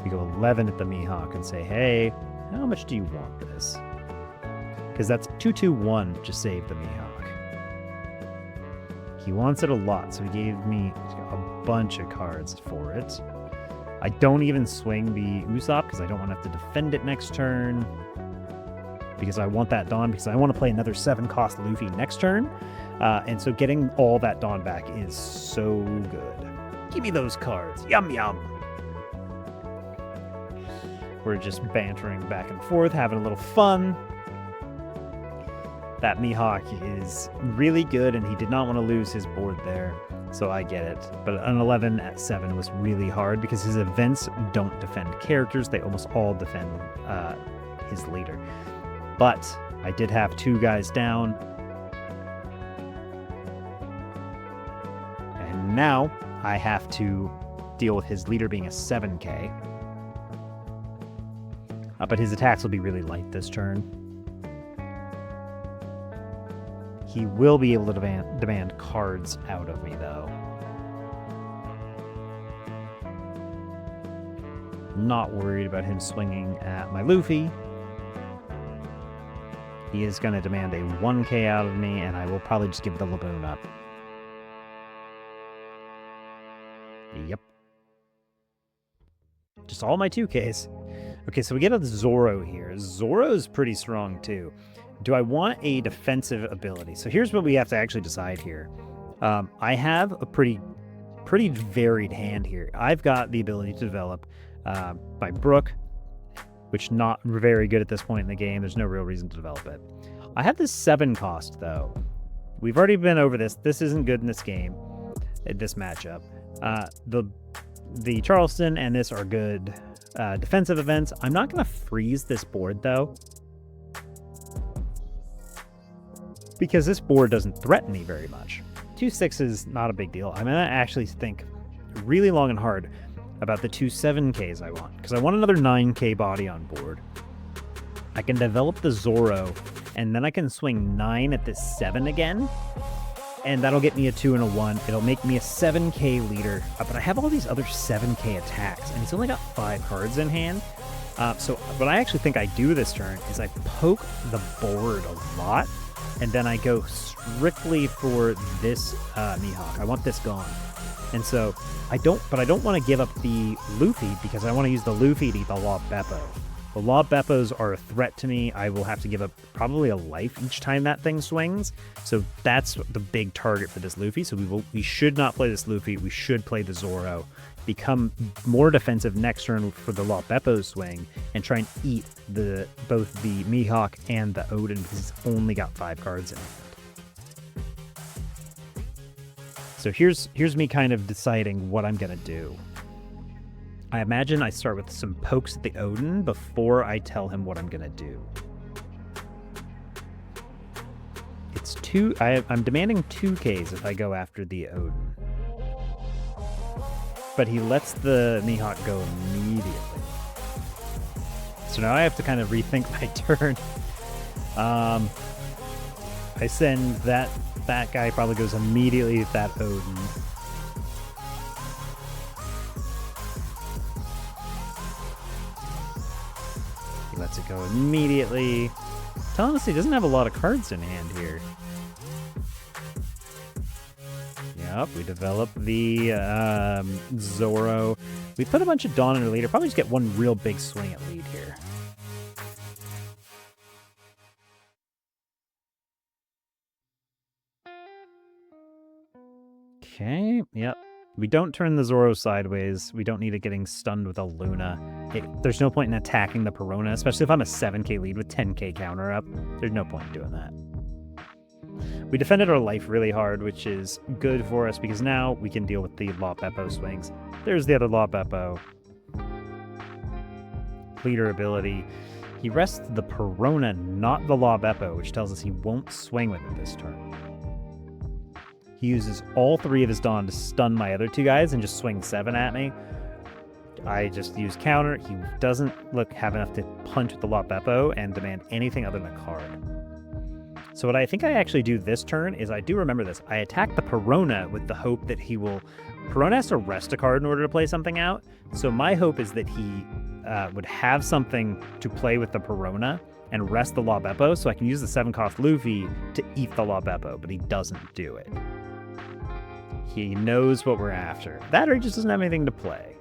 We go 11 at the Mihawk and say, hey, how much do you want this? Because that's 2-2-1 to save the Mihawk. He wants it a lot, so he gave me a bunch of cards for it. I don't even swing the Usopp because I don't want to have to defend it next turn. Because I want that Dawn, because I want to play another 7-cost Luffy next turn. And so getting all that Dawn back is so good. Give me those cards. Yum, yum. We're just bantering back and forth, having a little fun. That Mihawk is really good, and he did not want to lose his board there, so I get it. But an 11 at 7 was really hard because his events don't defend characters. They almost all defend his leader. But I did have 2 guys down. And now I have to deal with his leader being a 7k. But his attacks will be really light this turn. He will be able to demand cards out of me, though. Not worried about him swinging at my Luffy. He is going to demand a 1k out of me, and I will probably just give the Laboon up. Yep. Just all my 2Ks. Okay, so we get a Zoro here. Zoro's pretty strong, too. Do I want a defensive ability? So here's what we have to actually decide here. I have a pretty varied hand here. I've got the ability to develop my Brook, which not very good at this point in the game. There's no real reason to develop it. I have this 7 cost, though. We've already been over this. This isn't good in this game, this matchup. The Charleston and this are good defensive events. I'm not going to freeze this board, though, because this board doesn't threaten me very much. 2 6s, not a big deal. I'm going to actually think really long and hard about the 2 7Ks I want, because I want another 9k body on board. I can develop the Zoro, and then I can swing 9 at this 7 again, and that'll get me a 2 and a 1. It'll make me a 7k leader, but I have all these other 7k attacks, and he's only got 5 cards in hand. So what I actually think I do this turn is I poke the board a lot, and then I go strictly for this Mihawk. I want this gone. And so I don't want to give up the Luffy because I want to use the Luffy to eat the Law Beppo. The Law Beppos are a threat to me. I will have to give up probably a life each time that thing swings. So that's the big target for this Luffy. So we should not play this Luffy. We should play the Zoro. Become more defensive next turn for the Law Beppo swing and try and eat both the Mihawk and the Odin because he's only got 5 cards in it. So here's me kind of deciding what I'm going to do. I imagine I start with some pokes at the Odin before I tell him what I'm going to do. It's I'm demanding 2Ks if I go after the Odin. But he lets the Mihawk go immediately. So now I have to kind of rethink my turn. I send that guy probably goes immediately at that Odin. He lets it go immediately. Telling us he doesn't have a lot of cards in hand here. Yep, we develop the Zoro. We put a bunch of Dawn in our leader. Probably just get one real big swing at lead here. Okay, yep. We don't turn the Zoro sideways. We don't need it getting stunned with a Luna. There's no point in attacking the Perona, especially if I'm a 7k lead with 10k counter up. There's no point in doing that. We defended our life really hard, which is good for us because now we can deal with the Law Beppo swings. There's the other Law Beppo. Leader ability. He rests the Perona, not the Law Beppo, which tells us he won't swing with it this turn. He uses all 3 of his Dawn to stun my other 2 guys and just swing 7 at me. I just use counter. He doesn't have enough to punch with the Law Beppo and demand anything other than a card. So what I think I actually do this turn is I do remember this. I attack the Perona with the hope that he will... Perona has to rest a card in order to play something out. So my hope is that he would have something to play with the Perona and rest the Law Beppo so I can use the 7-cost Luffy to eat the Law Beppo, but he doesn't do it. He knows what we're after. That or he just doesn't have anything to play.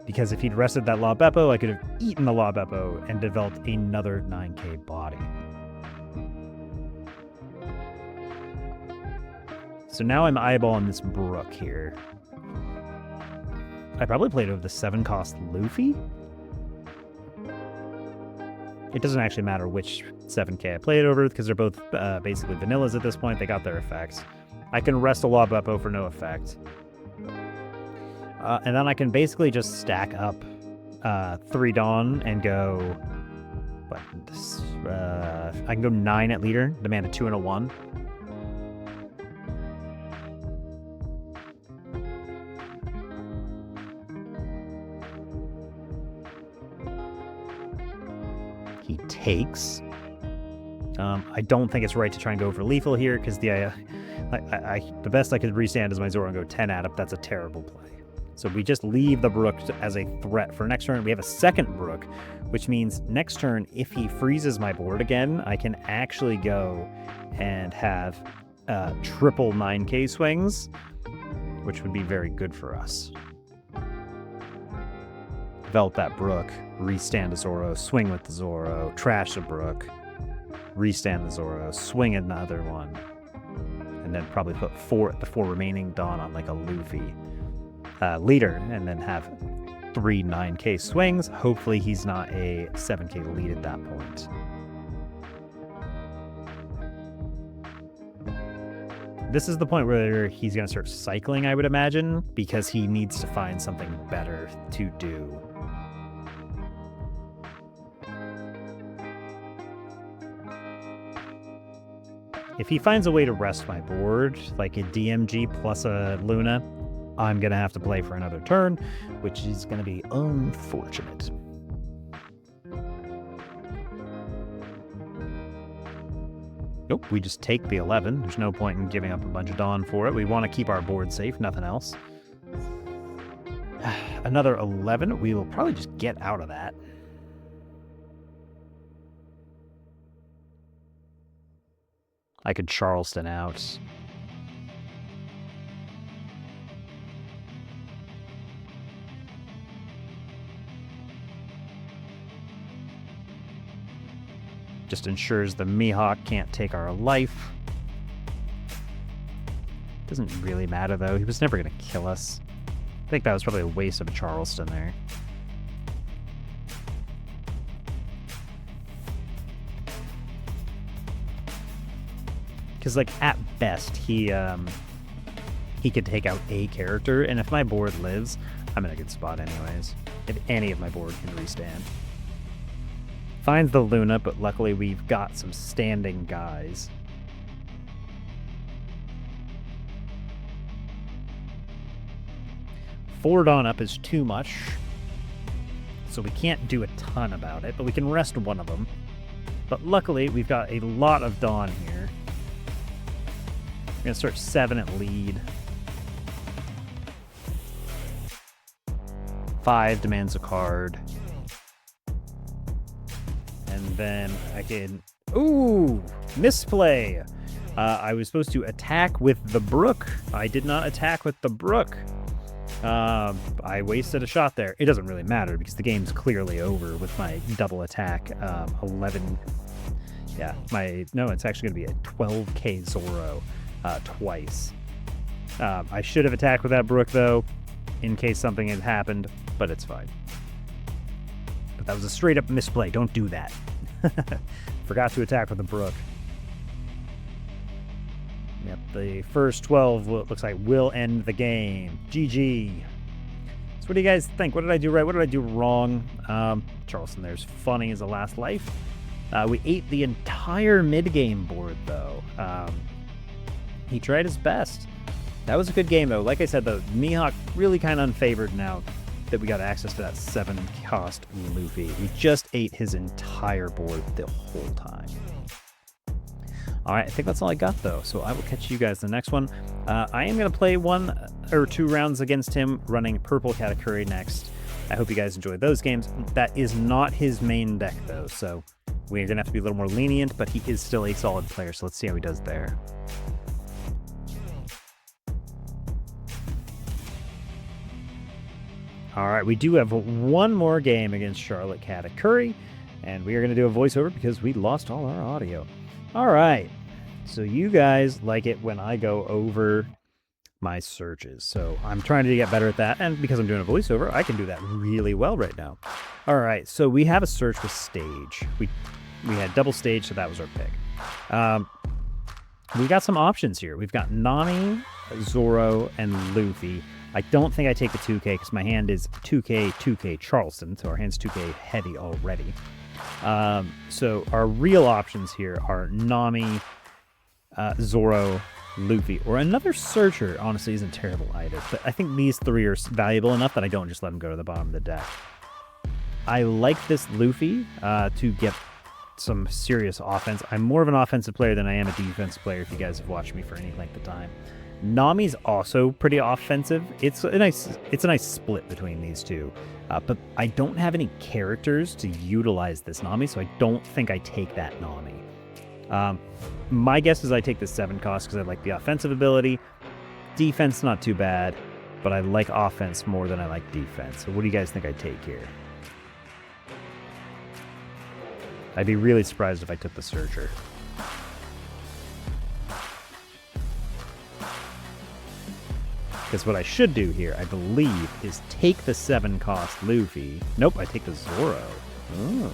Because if he'd rested that Law Beppo, I could have eaten the Law Beppo and developed another 9k body. So now I'm eyeballing this Brook here. I probably played over the 7-cost Luffy. It doesn't actually matter which 7k I played over because they're both basically vanillas at this point. They got their effects. I can rest a Law Beppo for no effect. And then I can basically just stack up 3 Dawn and go... What? I can go 9 at leader, demand a 2 and a 1. He takes. I don't think it's right to try and go for lethal here because the best I could restand is my Zoro and go 10 at him. That's a terrible play. So we just leave the Brook as a threat for next turn. We have a second Brook, which means next turn, if he freezes my board again, I can actually go and have triple 9k swings, which would be very good for us. Develop that Brook, restand the Zoro, swing with the Zoro, trash the Brook, restand the Zoro, swing another one, and then probably put the 4 remaining Dawn on like a Luffy leader, and then have 3 9k swings. Hopefully he's not a 7k lead at that point. This is the point where he's going to start cycling, I would imagine, because he needs to find something better to do. If he finds a way to rest my board, like a DMG plus a Luna, I'm going to have to play for another turn, which is going to be unfortunate. Nope, we just take the 11. There's no point in giving up a bunch of Dawn for it. We want to keep our board safe, nothing else. Another 11. We will probably just get out of that. I could Charleston out. Just ensures the Mihawk can't take our life. Doesn't really matter, though. He was never going to kill us. I think that was probably a waste of a Charleston there. Because, like, at best, he he could take out a character, and if my board lives, I'm in a good spot anyways. If any of my board can restand. Finds the Luna, but luckily we've got some standing guys. Four Dawn up is too much, so we can't do a ton about it, but we can rest one of them. But luckily, we've got a lot of Dawn here. We're going to start 7 at lead. 5 demands a card. And then I can... Ooh! Misplay! I was supposed to attack with the Brook. I did not attack with the Brook. I wasted a shot there. It doesn't really matter because the game's clearly over with my double attack. 11. Yeah, it's actually going to be a 12k Zoro twice. I should have attacked with that Brook though, in case something had happened, but it's fine. But that was a straight up misplay. Don't do that. Forgot to attack with the Brook. Yep, the first 12 looks like will end the game. GG. So what do you guys think? What did I do right? What did I do wrong? Charleston there's funny as a last life. We ate the entire mid-game board, though. He tried his best. That was a good game, though. Like I said, though, Mihawk really kind of unfavored now that we got access to that 7-cost Luffy. We just ate his entire board the whole time. All right, I think that's all I got, though, so I will catch you guys in the next one. I am going to play 1 or 2 rounds against him, running Purple Katakuri next. I hope you guys enjoyed those games. That is not his main deck, though, so we're going to have to be a little more lenient, but he is still a solid player, so let's see how he does there. All right, we do have 1 more game against Charlotte Katakuri, and we are going to do a voiceover because we lost all our audio. All right, so you guys like it when I go over my searches. So I'm trying to get better at that, and because I'm doing a voiceover, I can do that really well right now. All right, so we have a search with stage. We had double stage, so that was our pick. We got some options here. We've got Nami, Zoro, and Luffy. I don't think I take the 2K because my hand is 2K Charleston, so our hand's 2K heavy already. So our real options here are Nami, Zoro, Luffy, or another searcher. Honestly, isn't terrible either, but I think these 3 are valuable enough that I don't just let them go to the bottom of the deck. I like this Luffy to get some serious offense. I'm more of an offensive player than I am a defensive player, if you guys have watched me for any length of time. Nami's also pretty offensive. It's a nice split between these two. But I don't have any characters to utilize this Nami, so I don't think I take that Nami. My guess is I take the 7 cost because I like the offensive ability. Defense, not too bad, but I like offense more than I like defense. So what do you guys think I take here? I'd be really surprised if I took the Searcher. Because what I should do here, I believe, is take the 7-cost Luffy. Nope, I take the Zoro. Oh.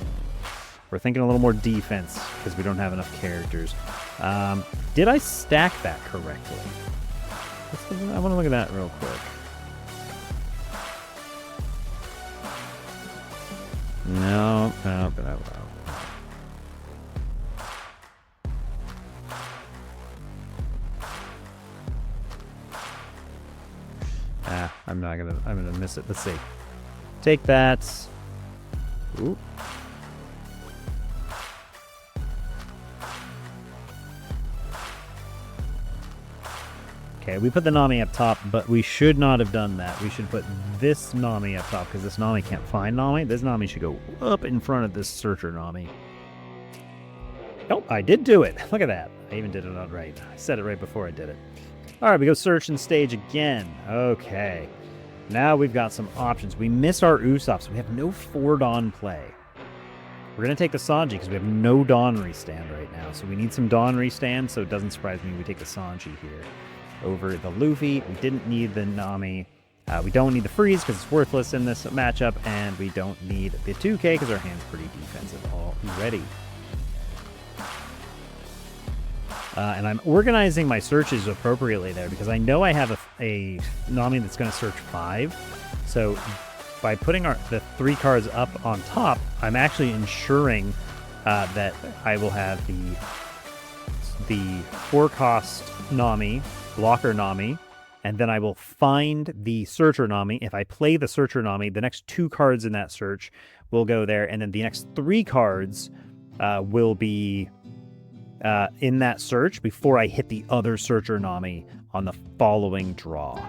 We're thinking a little more defense because we don't have enough characters. Did I stack that correctly? I want to look at that real quick. No. I'm gonna miss it. Let's see. Take that. Ooh. Okay, we put the Nami up top, but we should not have done that. We should put this Nami up top because this Nami can't find Nami. This Nami should go up in front of this Searcher Nami. Nope, I did do it. Look at that. I even did it on right. I said it right before I did it. All right, we go search and stage again. Okay. Now we've got some options. We miss our Usopp, so we have no 4 Dawn play. We're going to take the Sanji because we have no Dawn restand right now. So we need some Dawn restand, so it doesn't surprise me we take the Sanji here. Over the Luffy, we didn't need the Nami. We don't need the freeze because it's worthless in this matchup, and we don't need the 2K because our hand's pretty defensive already. And I'm organizing my searches appropriately there because I know I have a Nami that's going to search 5. So by putting the 3 cards up on top, I'm actually ensuring that I will have the 4-cost Nami, blocker Nami, and then I will find the searcher Nami. If I play the searcher Nami, the next 2 cards in that search will go there, and then the next 3 cards will be in that search before I hit the other searcher Nami on the following draw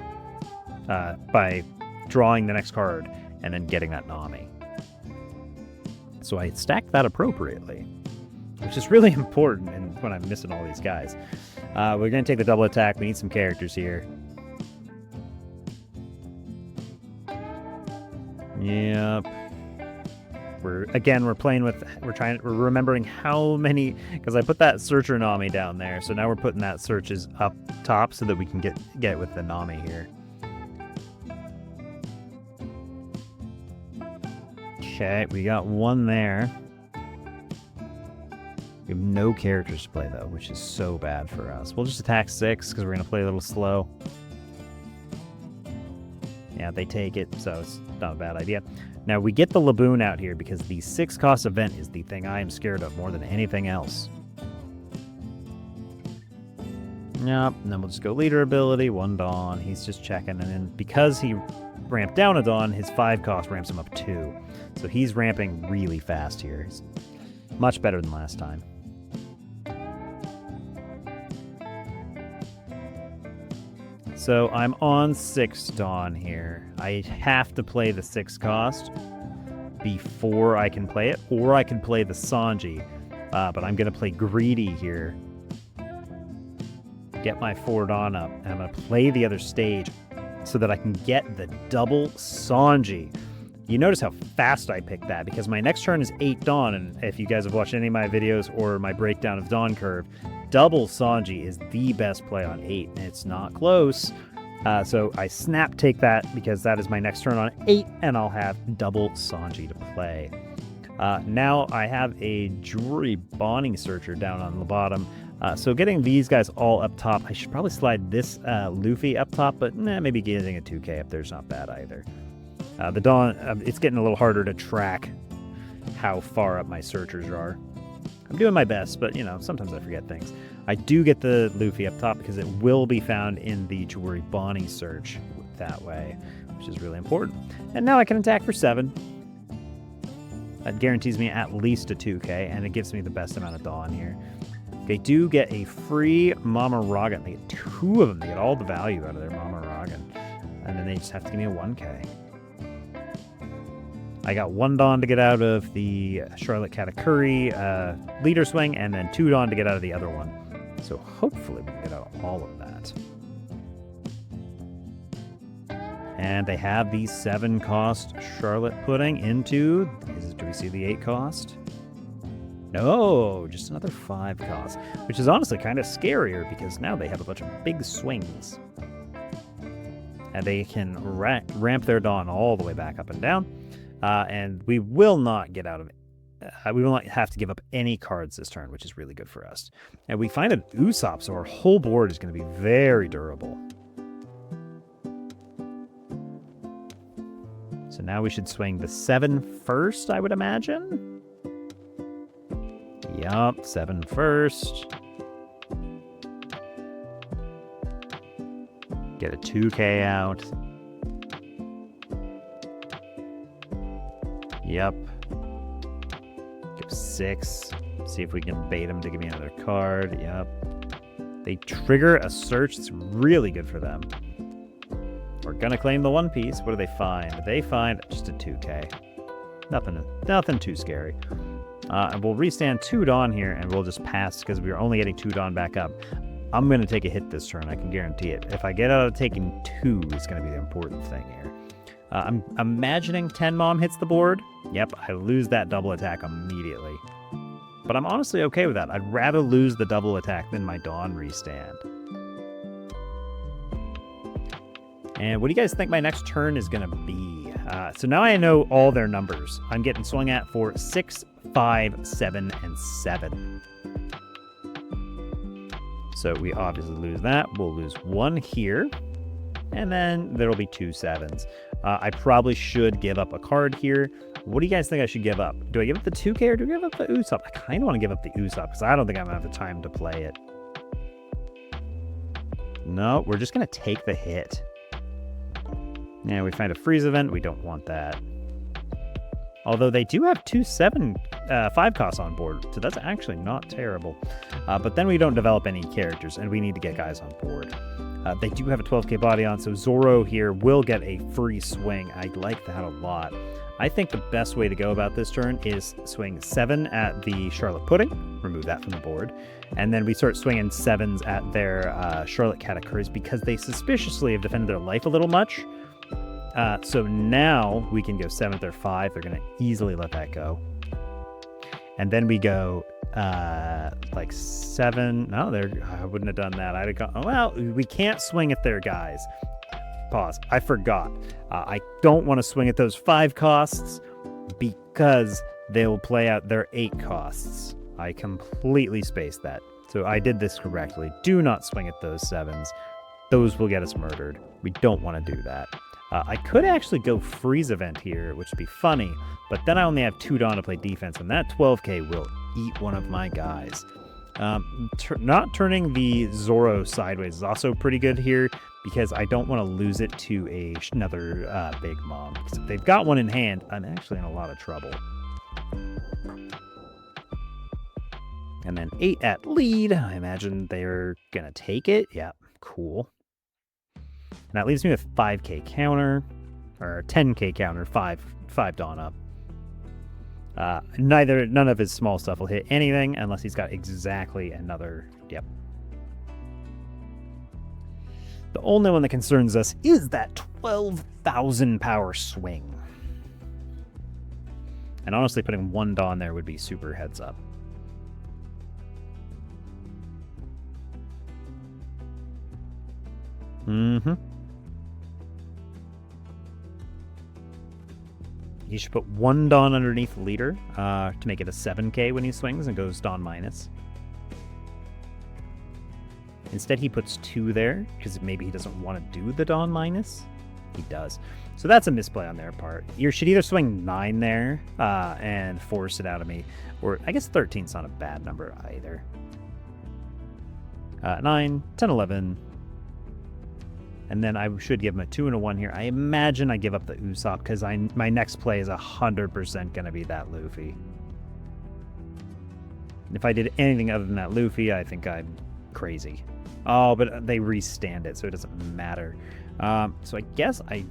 by drawing the next card and then getting that Nami. So I stacked that appropriately, which is really important when I'm missing all these guys. We're going to take the double attack. We need some characters here. Yep. We're remembering how many, because I put that searcher Nami down there, so now we're putting that searches up top so that we can get it with the Nami here. Okay, we got 1 there. We have no characters to play though, which is so bad for us. We'll just attack 6 because we're gonna play a little slow. Yeah, they take it, so it's not a bad idea. Now, we get the Laboon out here because the 6-cost event is the thing I am scared of more than anything else. Yep, and then we'll just go leader ability, 1 Dawn. He's just checking, and then because he ramped down a Dawn, his 5-cost ramps him up 2. So he's ramping really fast here. He's much better than last time. So I'm on 6 Dawn here. I have to play the 6-cost before I can play it, or I can play the Sanji. But I'm going to play greedy here. Get my 4 Dawn up, and I'm going to play the other stage so that I can get the double Sanji. You notice how fast I picked that, because my next turn is 8 Dawn, and if you guys have watched any of my videos or my breakdown of Dawn Curve, double Sanji is the best play on 8, and it's not close. So I snap take that because that is my next turn on 8, and I'll have double Sanji to play. Now I have a Jewelry Bonnie Searcher down on the bottom. So getting these guys all up top, I should probably slide this Luffy up top, but maybe getting a 2K up there's not bad either. The Dawn, it's getting a little harder to track how far up my searchers are. I'm doing my best, but, sometimes I forget things. I do get the Luffy up top because it will be found in the Jewelry Bonnie search that way, which is really important. And now I can attack for 7. That guarantees me at least a 2K, and it gives me the best amount of Dawn here. They do get a free Mama Ragan. They get 2 of them. They get all the value out of their Mama Ragan. And then they just have to give me a 1K. I got 1 Dawn to get out of the Charlotte Katakuri leader swing, and then 2 Dawn to get out of the other one. So hopefully we can get out all of that. And they have the 7-cost Charlotte pudding into... Do we see the 8-cost? No, just another 5-cost, which is honestly kind of scarier because now they have a bunch of big swings. And they can ramp their Dawn all the way back up and down. And we will not get out of it. We will not have to give up any cards this turn, which is really good for us. And we find an Usopp, so our whole board is going to be very durable. So now we should swing the 7 first, I would imagine. Yup, 7 first. Get a 2K out. Yep. Give 6. See if we can bait him to give me another card. Yep. They trigger a search. It's really good for them. We're gonna claim the One Piece. What do they find? They find just a 2K. Nothing too scary. And we'll restand 2 Dawn here, and we'll just pass because we are only getting 2 Dawn back up. I'm gonna take a hit this turn. I can guarantee it. If I get out of taking 2, it's gonna be the important thing here. I'm imagining 10 Mom hits the board. Yep, I lose that double attack immediately. But I'm honestly okay with that. I'd rather lose the double attack than my Dawn restand. And what do you guys think my next turn is going to be? So now I know all their numbers. I'm getting swung at for 6, 5, 7, and 7. So we obviously lose that. We'll lose 1 here. And then there'll be 2 7s. I probably should give up a card here. What do you guys think I should give up? Do I give up the 2K or do I give up the Usopp? I kind of want to give up the Usopp because I don't think I'm going to have the time to play it. No, we're just going to take the hit. Yeah, we find a freeze event. We don't want that. Although they do have 2 5 costs on board, so that's actually not terrible. But then we don't develop any characters, and we need to get guys on board. They do have a 12k body on, so Zoro here will get a free swing. I like that a lot. I think the best way to go about this turn is swing 7 at the Charlotte Pudding, remove that from the board, and then we start swinging 7s at their Charlotte Katakuris because they suspiciously have defended their life a little much. So now we can go 7 at their 5. They're going to easily let that go. And then we go like 7. No, I wouldn't have done that. I'd have gone, oh, well, we can't swing at their guys. Pause. I forgot. I don't want to swing at those 5 costs because they'll play out their 8 costs. I completely spaced that. So I did this correctly. Do not swing at those 7s. Those will get us murdered. We don't want to do that. I could actually go freeze event here, which would be funny, but then I only have 2 Dawn to play defense, and that 12k will eat one of my guys. Not turning the Zoro sideways is also pretty good here, because I don't want to lose it to another Big Mom. Because if they've got one in hand, I'm actually in a lot of trouble. And then 8 at lead. I imagine they're going to take it. Yeah, cool. And that leaves me with 5k counter, or 10k counter, 5 Dawn up. None of his small stuff will hit anything unless he's got exactly another. Yep. The only one that concerns us is that 12,000 power swing. And honestly, putting 1 Dawn there would be super heads up. Mm-hmm. You should put 1 Dawn underneath leader to make it a 7k when he swings and goes Dawn minus. Instead, he puts 2 there because maybe he doesn't want to do the Dawn minus. He does. So that's a misplay on their part. You should either swing 9 there and force it out of me, or I guess 13's not a bad number either. 9, 10, 11. And then I should give him a 2 and a 1 here. I imagine I give up the Usopp because my next play is 100% going to be that Luffy. If I did anything other than that Luffy, I think I'm crazy. Oh, but they restand it, so it doesn't matter. So I guess I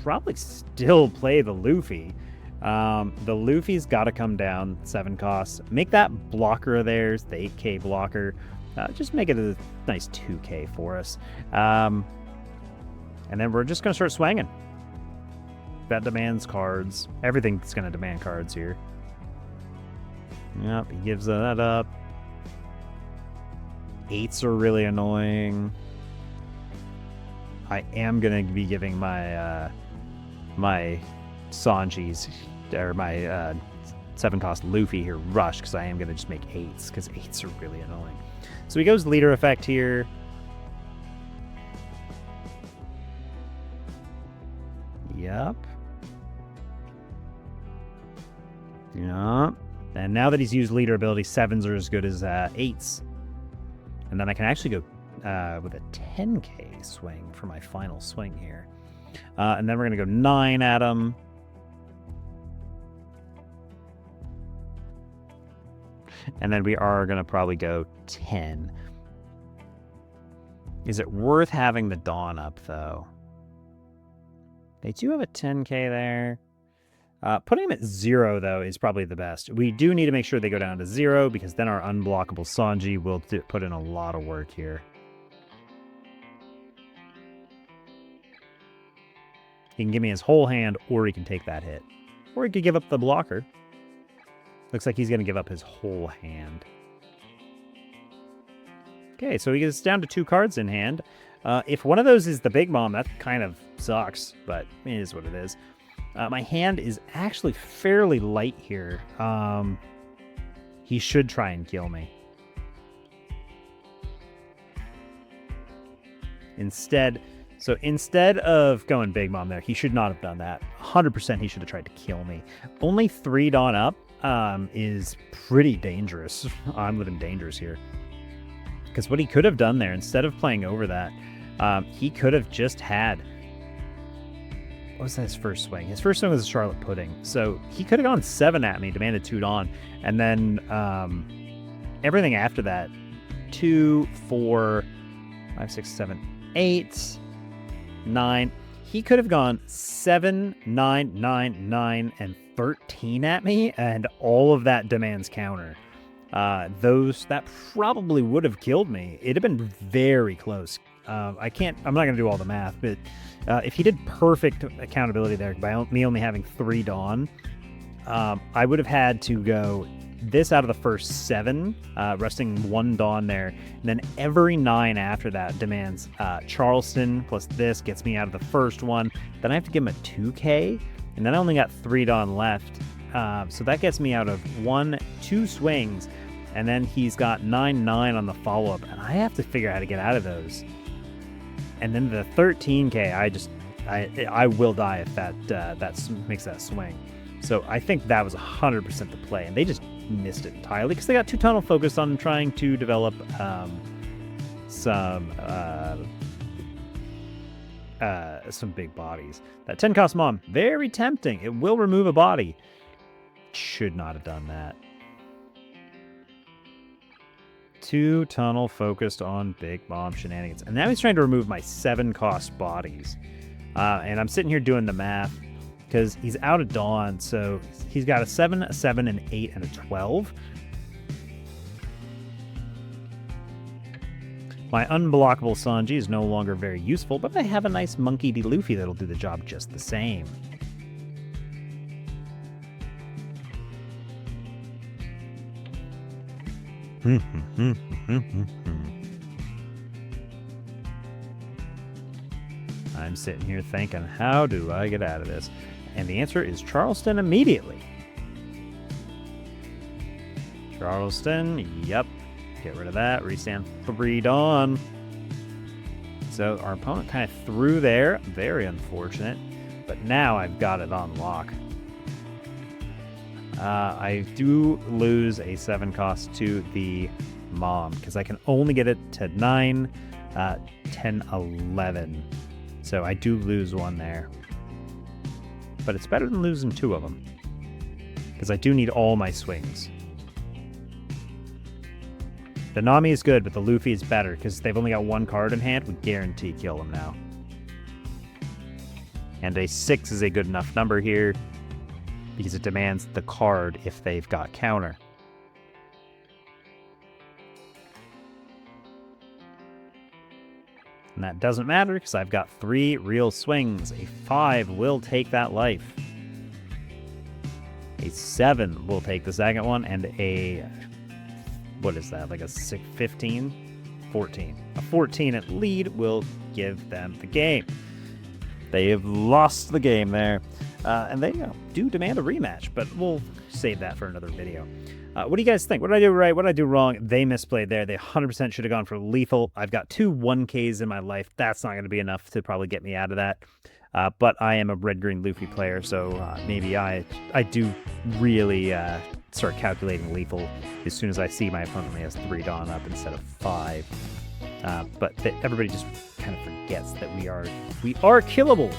probably still play the Luffy. The Luffy's got to come down 7 costs. Make that blocker of theirs, the 8k blocker. Just make it a nice 2k for us. And then we're just going to start swinging. That demands cards. Everything's going to demand cards here. Yep, he gives that up. 8s are really annoying. I am going to be giving my my Sanji's, or my 7-cost Luffy here rush, because I am going to just make 8s, because 8s are really annoying. So he goes leader effect here. Yep. Yep. And now that he's used leader ability, 7s are as good as 8s. And then I can actually go with a 10k swing for my final swing here. And then we're going to go 9 at him. And then we are going to probably go 10. Is it worth having the Dawn up, though? They do have a 10k there. Putting them at 0, though, is probably the best. We do need to make sure they go down to 0, because then our unblockable Sanji will put in a lot of work here. He can give me his whole hand, or he can take that hit. Or he could give up the blocker. Looks like he's going to give up his whole hand. Okay, so he gets down to 2 cards in hand. If one of those is the Big Mom, that kind of sucks, but it is what it is. My hand is actually fairly light here. He should try and kill me. Instead of going Big Mom there, he should not have done that. 100% he should have tried to kill me. Only 3 Dawn up is pretty dangerous. I'm living dangerous here. Because what he could have done there, instead of playing over that, he could have just had... What was his first swing? His first swing was a Charlotte Pudding. So he could have gone 7 at me, demanded 2 Dawn. And then everything after that, 2, 4, 5, 6, 7, 8, 9. He could have gone 7, 9, 9, 9, and 13 at me, and all of that demands counter. That probably would have killed me. It'd have been very close. I'm not going to do all the math, but if he did perfect accountability there by me only having 3 Dawn, I would have had to go this out of the first 7, resting 1 Dawn there, and then every 9 after that demands Charleston, plus this gets me out of the first one. Then I have to give him a 2K, and then I only got 3 Dawn left. So that gets me out of 2 swings, and then he's got 9, 9 on the follow-up, and I have to figure out how to get out of those. And then the 13K, I will die if that makes that swing. So I think that was 100% the play, and they just missed it entirely because they got too tunnel focused on trying to develop some big bodies. That 10 cost Mom, very tempting. It will remove a body. Should not have done that. Too tunnel focused on Big Mom shenanigans. And now he's trying to remove my 7 cost bodies. And I'm sitting here doing the math because he's out of Dawn. So he's got a 7, a 7, an 8, and a 12. My unblockable Sanji is no longer very useful, but I have a nice Monkey D. Luffy that'll do the job just the same. I'm sitting here thinking, how do I get out of this? And the answer is Charleston immediately. Charleston, yep. Get rid of that. Restand 3 Dawn. So our opponent kind of threw there. Very unfortunate. But now I've got it on lock. I do lose a 7 cost to the Mom because I can only get it to 9, 10, 11. So I do lose 1 there. But it's better than losing 2 of them because I do need all my swings. The Nami is good, but the Luffy is better because they've only got 1 card in hand. We guarantee kill them now. And a 6 is a good enough number here because it demands the card if they've got counter. And that doesn't matter because I've got 3 real swings. A 5 will take that life. A 7 will take the second one, and a... what is that, like a 15? 14. A 14 at lead will give them the game. They have lost the game there. And they do demand a rematch, but we'll save that for another video. What do you guys think? What did I do right? What did I do wrong? They misplayed there. They 100% should have gone for lethal. I've got 2 1Ks in my life. That's not going to be enough to probably get me out of that. But I am a red-green Luffy player, so maybe I do really start calculating lethal as soon as I see my opponent only has 3 Dawn up instead of 5. But everybody just kind of forgets that we are killable.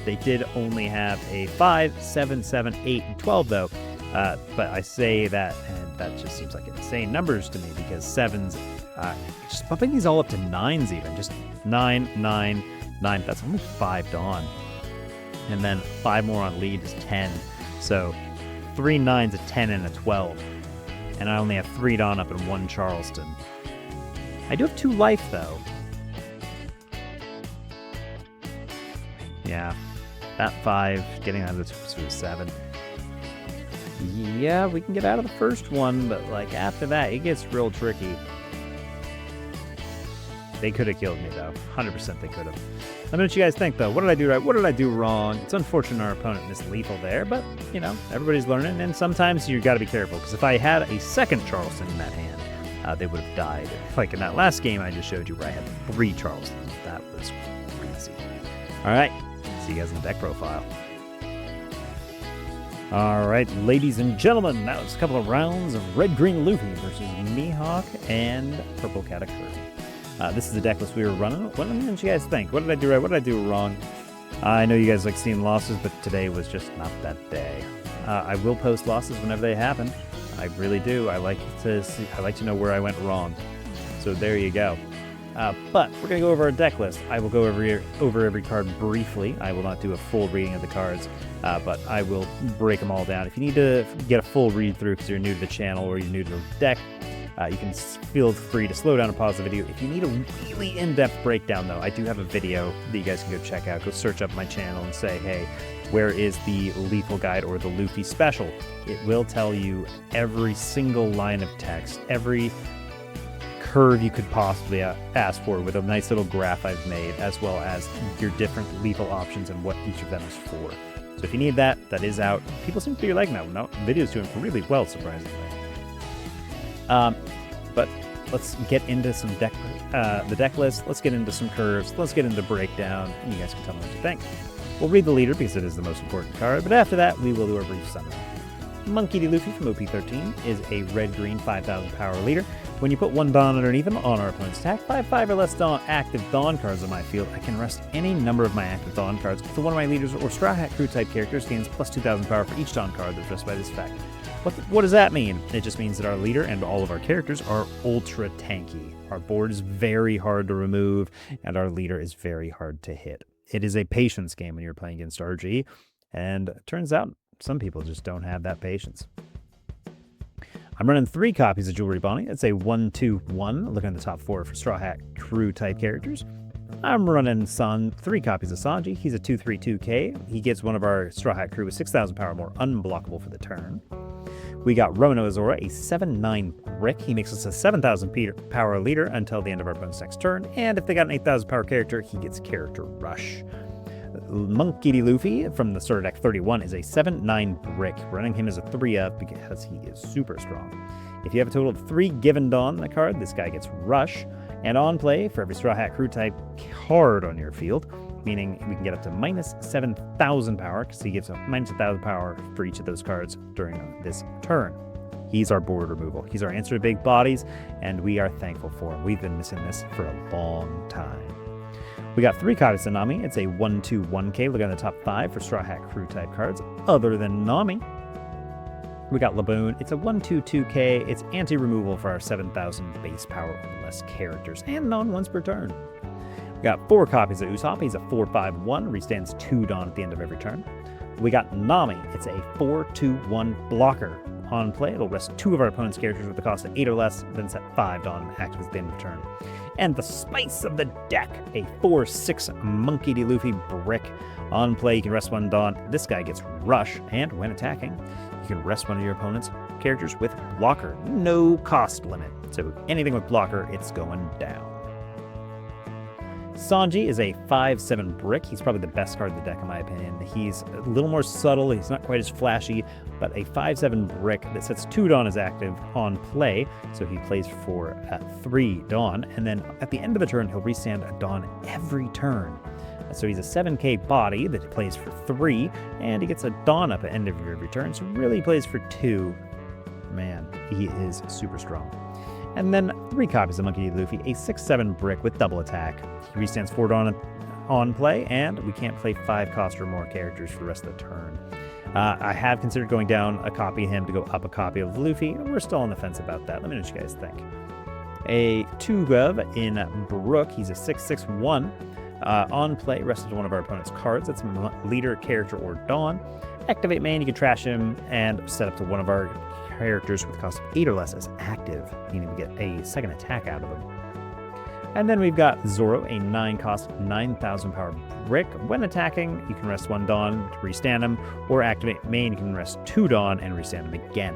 They did only have a 5, 7, 7, 8, and 12 though. But I say that, and that just seems like insane numbers to me because 7s, just bumping these all up to 9s even, just 9, 9, 9, that's only 5 Dawn. And then 5 more on lead is 10. So 3 9s, a 10, and a 12. And I only have 3 Dawn up and 1 Charleston. I do have 2 life though. Yeah, that 5, getting out of the 7. Yeah, we can get out of the first one, but like after that, it gets real tricky. They could have killed me though. 100% they could have. Let me know what you guys think though. What did I do right? What did I do wrong? It's unfortunate our opponent missed lethal there, but you know, everybody's learning, and sometimes you got to be careful because if I had a second Charleston in that hand, they would have died. Like in that last game I just showed you where I had 3 Charlestons. That was crazy. All right, see you guys in the deck profile. All right, ladies and gentlemen, that was a couple of rounds of red-green Luffy versus Mihawk and purple Katakuri. This is the deck list we were running. What did you guys think? What did I do right? What did I do wrong? I know you guys like seeing losses, but today was just not that day. I will post losses whenever they happen. I really do. I like to know where I went wrong. So there you go. But we're going to go over our deck list. I will go over every card briefly. I will not do a full reading of the cards, but I will break them all down. If you need to get a full read through because you're new to the channel or you're new to the deck, you can feel free to slow down and pause the video. If you need a really in-depth breakdown, though, I do have a video that you guys can go check out. Go search up my channel and say, hey, where is the Lethal Guide or the Luffy Special? It will tell you every single line of text, every curve you could possibly ask for with a nice little graph I've made, as well as your different lethal options and what each of them is for. So if you need that, that is out. People seem to be liking that. No, the video's doing really well, surprisingly. But let's get into some the deck list. Let's get into some curves. Let's get into breakdown, and you guys can tell me what you think. We'll read the leader because it is the most important card, but after that, we will do our brief summary. Monkey D. Luffy from OP13 is a red-green 5,000 power leader. When you put 1 Dawn underneath him on our opponent's attack, 5 or less active Dawn cards on my field, I can rest any number of my active Dawn cards until one of my leaders or Straw Hat Crew type characters gains plus 2,000 power for each Dawn card that's rested by this effect. What does that mean? It just means that our leader and all of our characters are ultra tanky. Our board is very hard to remove, and our leader is very hard to hit. It is a patience game when you're playing against RG, and it turns out some people just don't have that patience. I'm running 3 copies of Jewelry Bonnie. It's a 1-2-1, looking at the top 4 for Straw Hat Crew type characters. I'm running 3 copies of Sanji. He's a 2/3/2K. He gets one of our Straw Hat Crew with 6,000 power more unblockable for the turn. We got Rono Azora, a 7/9 brick. He makes us a 7,000 power leader until the end of our opponent's next turn, and if they got an 8,000 power character, he gets character rush. Monkey D. Luffy from the starter deck 31 is a 7/9 brick. Running him as a 3-of because he is super strong. If you have a total of 3 Given Dawn in the card, this guy gets rush. And on play, for every Straw Hat Crew type card on your field, meaning we can get up to minus 7,000 power, because he gives a minus 1,000 power for each of those cards during this turn. He's our board removal. He's our answer to big bodies, and we are thankful for him. We've been missing this for a long time. We got 3 copies of Nami. It's a 1/2/1K. Look at the top 5 for Straw Hat Crew type cards. Other than Nami, we got Laboon. It's a 1/2/2K. It's anti-removal for our 7,000 base power or less characters, and non once per turn. We got 4 copies of Usopp. He's a 4/5/1. Restands 2 Dawn at the end of every turn. We got Nami. It's a 4/2/1 blocker. On play, it'll rest 2 of our opponent's characters with a cost of 8 or less, then set 5 Dawn active at the end of the turn. And the spice of the deck, a 4/6 Monkey D. Luffy brick. On play, you can rest 1 Dawn. This guy gets rush, and when attacking, you can rest one of your opponent's characters with blocker. No cost limit. So anything with blocker, it's going down. Sanji is a 5/7 brick. He's probably the best card in the deck, in my opinion. He's a little more subtle. He's not quite as flashy, but a 5/7 brick that sets 2 Dawn as active on play. So he plays for 3 Dawn, and then at the end of the turn, he'll restand a Dawn every turn. So he's a 7K body that plays for 3, and he gets a Dawn up at the end of every turn. So really he plays for 2. Man, he is super strong. And then 3 copies of Monkey D. Luffy, a 6/7 brick with double attack. He restands 4 Dawn on play, and we can't play 5 cost or more characters for the rest of the turn. I have considered going down a copy of him to go up a copy of Luffy. We're still on the fence about that. Let me know what you guys think. A 2-of in Brook. He's a 6/6/1. On play, rested one of our opponent's cards. That's leader, character, or Dawn. Activate main, you can trash him and set up to one of our characters with cost of 8 or less as active, meaning we get a second attack out of him. And then we've got Zoro, a 9-cost, 9,000 power brick. When attacking, you can rest 1 Dawn to restand him, or activate main, you can rest 2 Dawn and restand him again.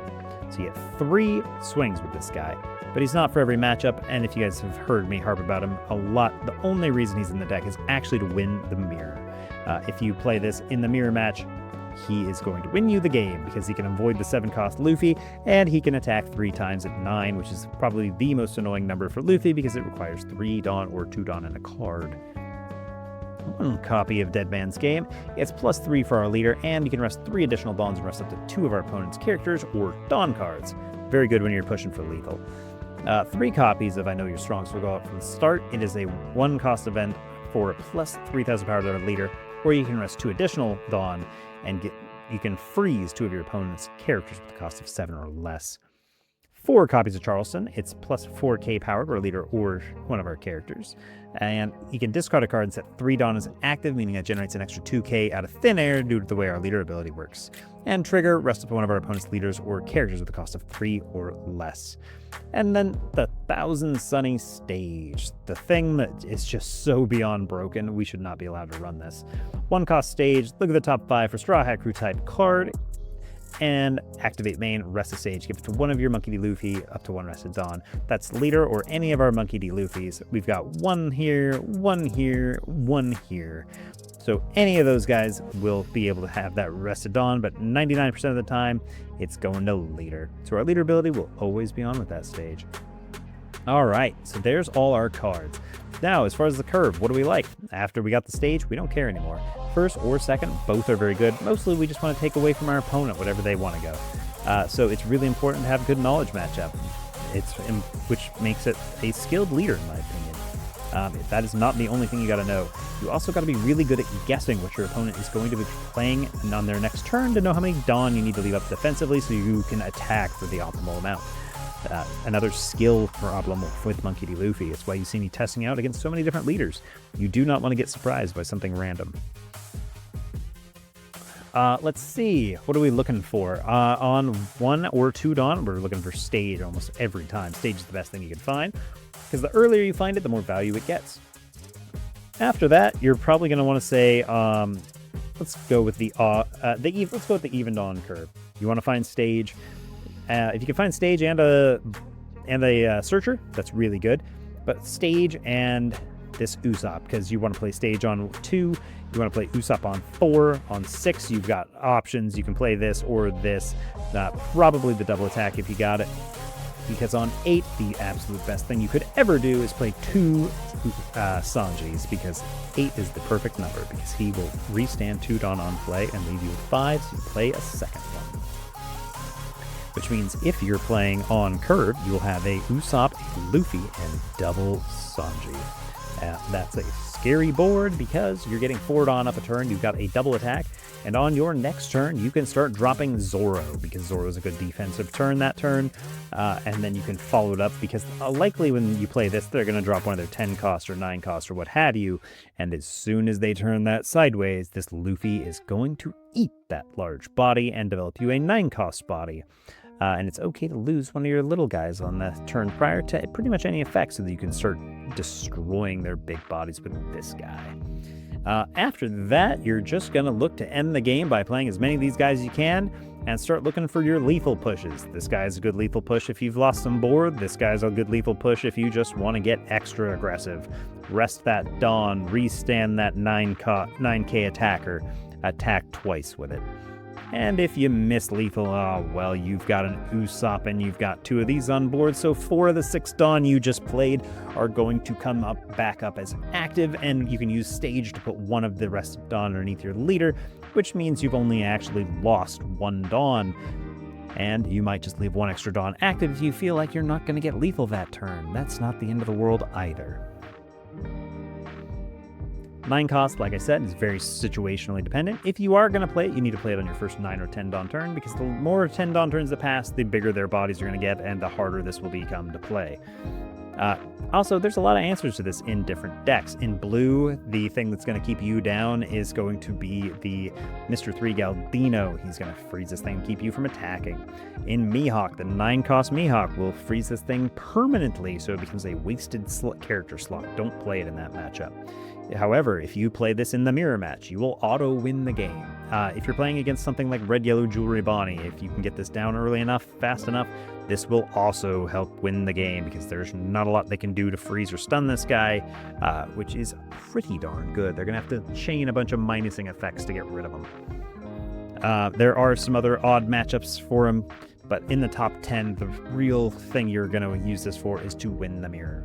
So you get 3 swings with this guy. But he's not for every matchup, and if you guys have heard me harp about him a lot, the only reason he's in the deck is actually to win the mirror. If you play this in the mirror match, he is going to win you the game because he can avoid the 7-cost Luffy, and he can attack 3 times at 9, which is probably the most annoying number for Luffy because it requires 3 Dawn or 2 Dawn in a card. 1 copy of Dead Man's Game. It's +3 for our leader, and you can rest 3 additional Dawns and rest up to 2 of our opponent's characters or Dawn cards. Very good when you're pushing for lethal. 3 copies of I Know You're Strong, so we'll go out from the start. It is a 1-cost event for +3,000 power to our leader, or you can rest 2 additional Dawn and you can freeze 2 of your opponent's characters with a cost of 7 or less. 4 copies of Charleston. It's +4k power to our leader or one of our characters. And you can discard a card and set 3 Dawn as active, meaning that generates an extra 2k out of thin air due to the way our leader ability works. And trigger, rest up one of our opponent's leaders or characters with a cost of 3 or less. And then the 1000 Sunny Stage, the thing that is just so beyond broken, we should not be allowed to run this. 1-cost stage, look at the top 5 for Straw Hat Crew type card, and activate main, rest a stage, give it to one of your Monkey D. Luffy, up to 1 rested Dawn. That's leader or any of our Monkey D. Luffys. We've got 1 here, 1 here, 1 here. So any of those guys will be able to have that rested Dawn, but 99% of the time, it's going to leader. So our leader ability will always be on with that stage. All right, so there's all our cards. Now, as far as the curve, what do we like? After we got the stage, we don't care anymore. First or second, both are very good. Mostly, we just want to take away from our opponent whatever they want to go. So it's really important to have good knowledge matchup, which makes it a skilled leader, in my opinion. That is not the only thing you got to know. You also got to be really good at guessing what your opponent is going to be playing on their next turn to know how many Dawn you need to leave up defensively so you can attack for the optimal amount. Another skill problem with Monkey D. Luffy. It's why you see me testing out against so many different leaders. You do not want to get surprised by something random. Let's see. What are we looking for? On 1 or 2 Dawn, we're looking for stage almost every time. Stage is the best thing you can find, because the earlier you find it, the more value it gets. After that, you're probably going to want to say, let's go with the even Dawn curve. You want to find stage. If you can find stage and a searcher, that's really good. But stage and this Usopp, because you want to play stage on 2, you want to play Usopp on 4, on 6 you've got options. You can play this or this, probably the double attack if you got it. Because on 8, the absolute best thing you could ever do is play 2 Sanjis, because 8 is the perfect number, because he will restand 2 Dawn on play and leave you with 5, so you play a second one. Which means if you're playing on curve, you'll have a Usopp, a Luffy, and double Sanji. That's a scary board because you're getting 4 Dawn up a turn, you've got a double attack, and on your next turn, you can start dropping Zoro, because Zoro is a good defensive turn that turn, and then you can follow it up, because likely when you play this, they're going to drop one of their 10 cost or 9 cost or what have you, and as soon as they turn that sideways, this Luffy is going to eat that large body and develop you a 9 cost body. And it's okay to lose one of your little guys on the turn prior to pretty much any effect so that you can start destroying their big bodies with this guy. After that, you're just going to look to end the game by playing as many of these guys as you can and start looking for your lethal pushes. This guy's a good lethal push if you've lost some board. This guy's a good lethal push if you just want to get extra aggressive. Rest that Dawn, restand that 9k attacker, attack twice with it. And if you miss lethal, oh, well, you've got an Usopp and you've got 2 of these on board, so 4 of the 6 Dawn you just played are going to come back up as active, and you can use stage to put one of the rest of Dawn underneath your leader, which means you've only actually lost 1 Dawn. And you might just leave 1 extra Dawn active if you feel like you're not going to get lethal that turn. That's not the end of the world either. 9 cost, like I said, is very situationally dependent. If you are going to play it, you need to play it on your first 9 or 10 Dawn turn, because the more 10 Dawn turns that pass, the bigger their bodies are going to get, and the harder this will become to play. Also, there's a lot of answers to this in different decks. In blue, the thing that's going to keep you down is going to be the Mr. 3 Galdino. He's going to freeze this thing and keep you from attacking. In Mihawk, the 9 cost Mihawk will freeze this thing permanently, so it becomes a wasted character slot. Don't play it in that matchup. However, if you play this in the mirror match, you will auto-win the game. If you're playing against something like Red Yellow Jewelry Bonnie, if you can get this down early enough, fast enough, this will also help win the game, because there's not a lot they can do to freeze or stun this guy, which is pretty darn good. They're going to have to chain a bunch of minusing effects to get rid of him. There are some other odd matchups for him, but in the top 10, the real thing you're going to use this for is to win the mirror.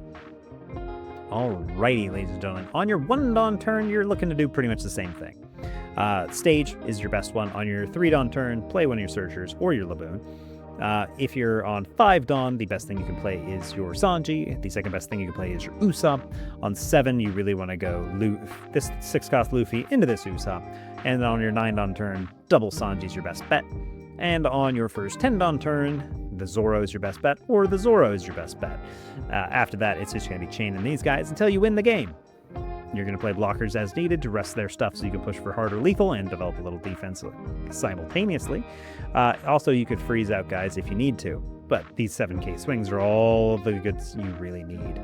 Alrighty, ladies and gentlemen, on your 1 Dawn turn, you're looking to do pretty much the same thing. Stage is your best one. On your 3 Dawn turn, play one of your Searchers or your Laboon. If you're on 5 Dawn, the best thing you can play is your Sanji. The second best thing you can play is your Usopp. On 7, you really want to go this 6-cost Luffy into this Usopp. And on your 9 Dawn turn, double Sanji is your best bet. And on your first 10 Dawn turn, the Zoro is your best bet, or the Zoro is your best bet. After that, it's just going to be chaining these guys until you win the game. You're going to play blockers as needed to rest their stuff so you can push for harder lethal and develop a little defense simultaneously. Also, you could freeze out guys if you need to, but these 7k swings are all the goods you really need.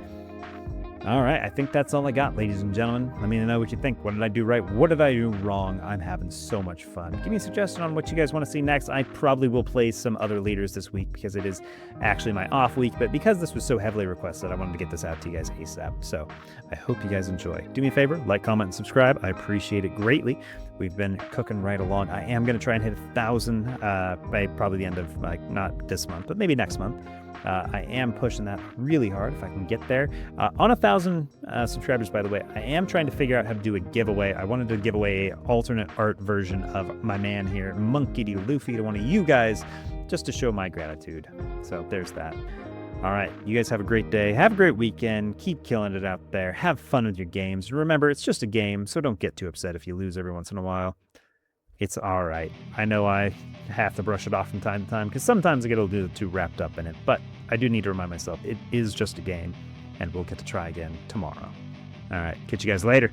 All right, I think that's all I got, ladies and gentlemen. Let me know what you think. What did I do right? What did I do wrong? I'm having so much fun. Give me a suggestion on what you guys want to see next. I probably will play some other leaders this week because it is actually my off week, but because this was so heavily requested, I wanted to get this out to you guys ASAP. So I hope you guys enjoy. Do me a favor, like, comment, and subscribe. I appreciate it greatly. We've been cooking right along. I am going to try and hit 1,000 by probably the end of, not this month, but maybe next month. I am pushing that really hard if I can get there. On 1,000 subscribers, by the way, I am trying to figure out how to do a giveaway. I wanted to give away an alternate art version of my man here, Monkey D. Luffy, to one of you guys, just to show my gratitude. So there's that. All right, you guys have a great day. Have a great weekend. Keep killing it out there. Have fun with your games. Remember, it's just a game, so don't get too upset if you lose every once in a while. It's all right. I know I have to brush it off from time to time because sometimes I get a little too wrapped up in it, but I do need to remind myself it is just a game, and we'll get to try again tomorrow. All right, catch you guys later.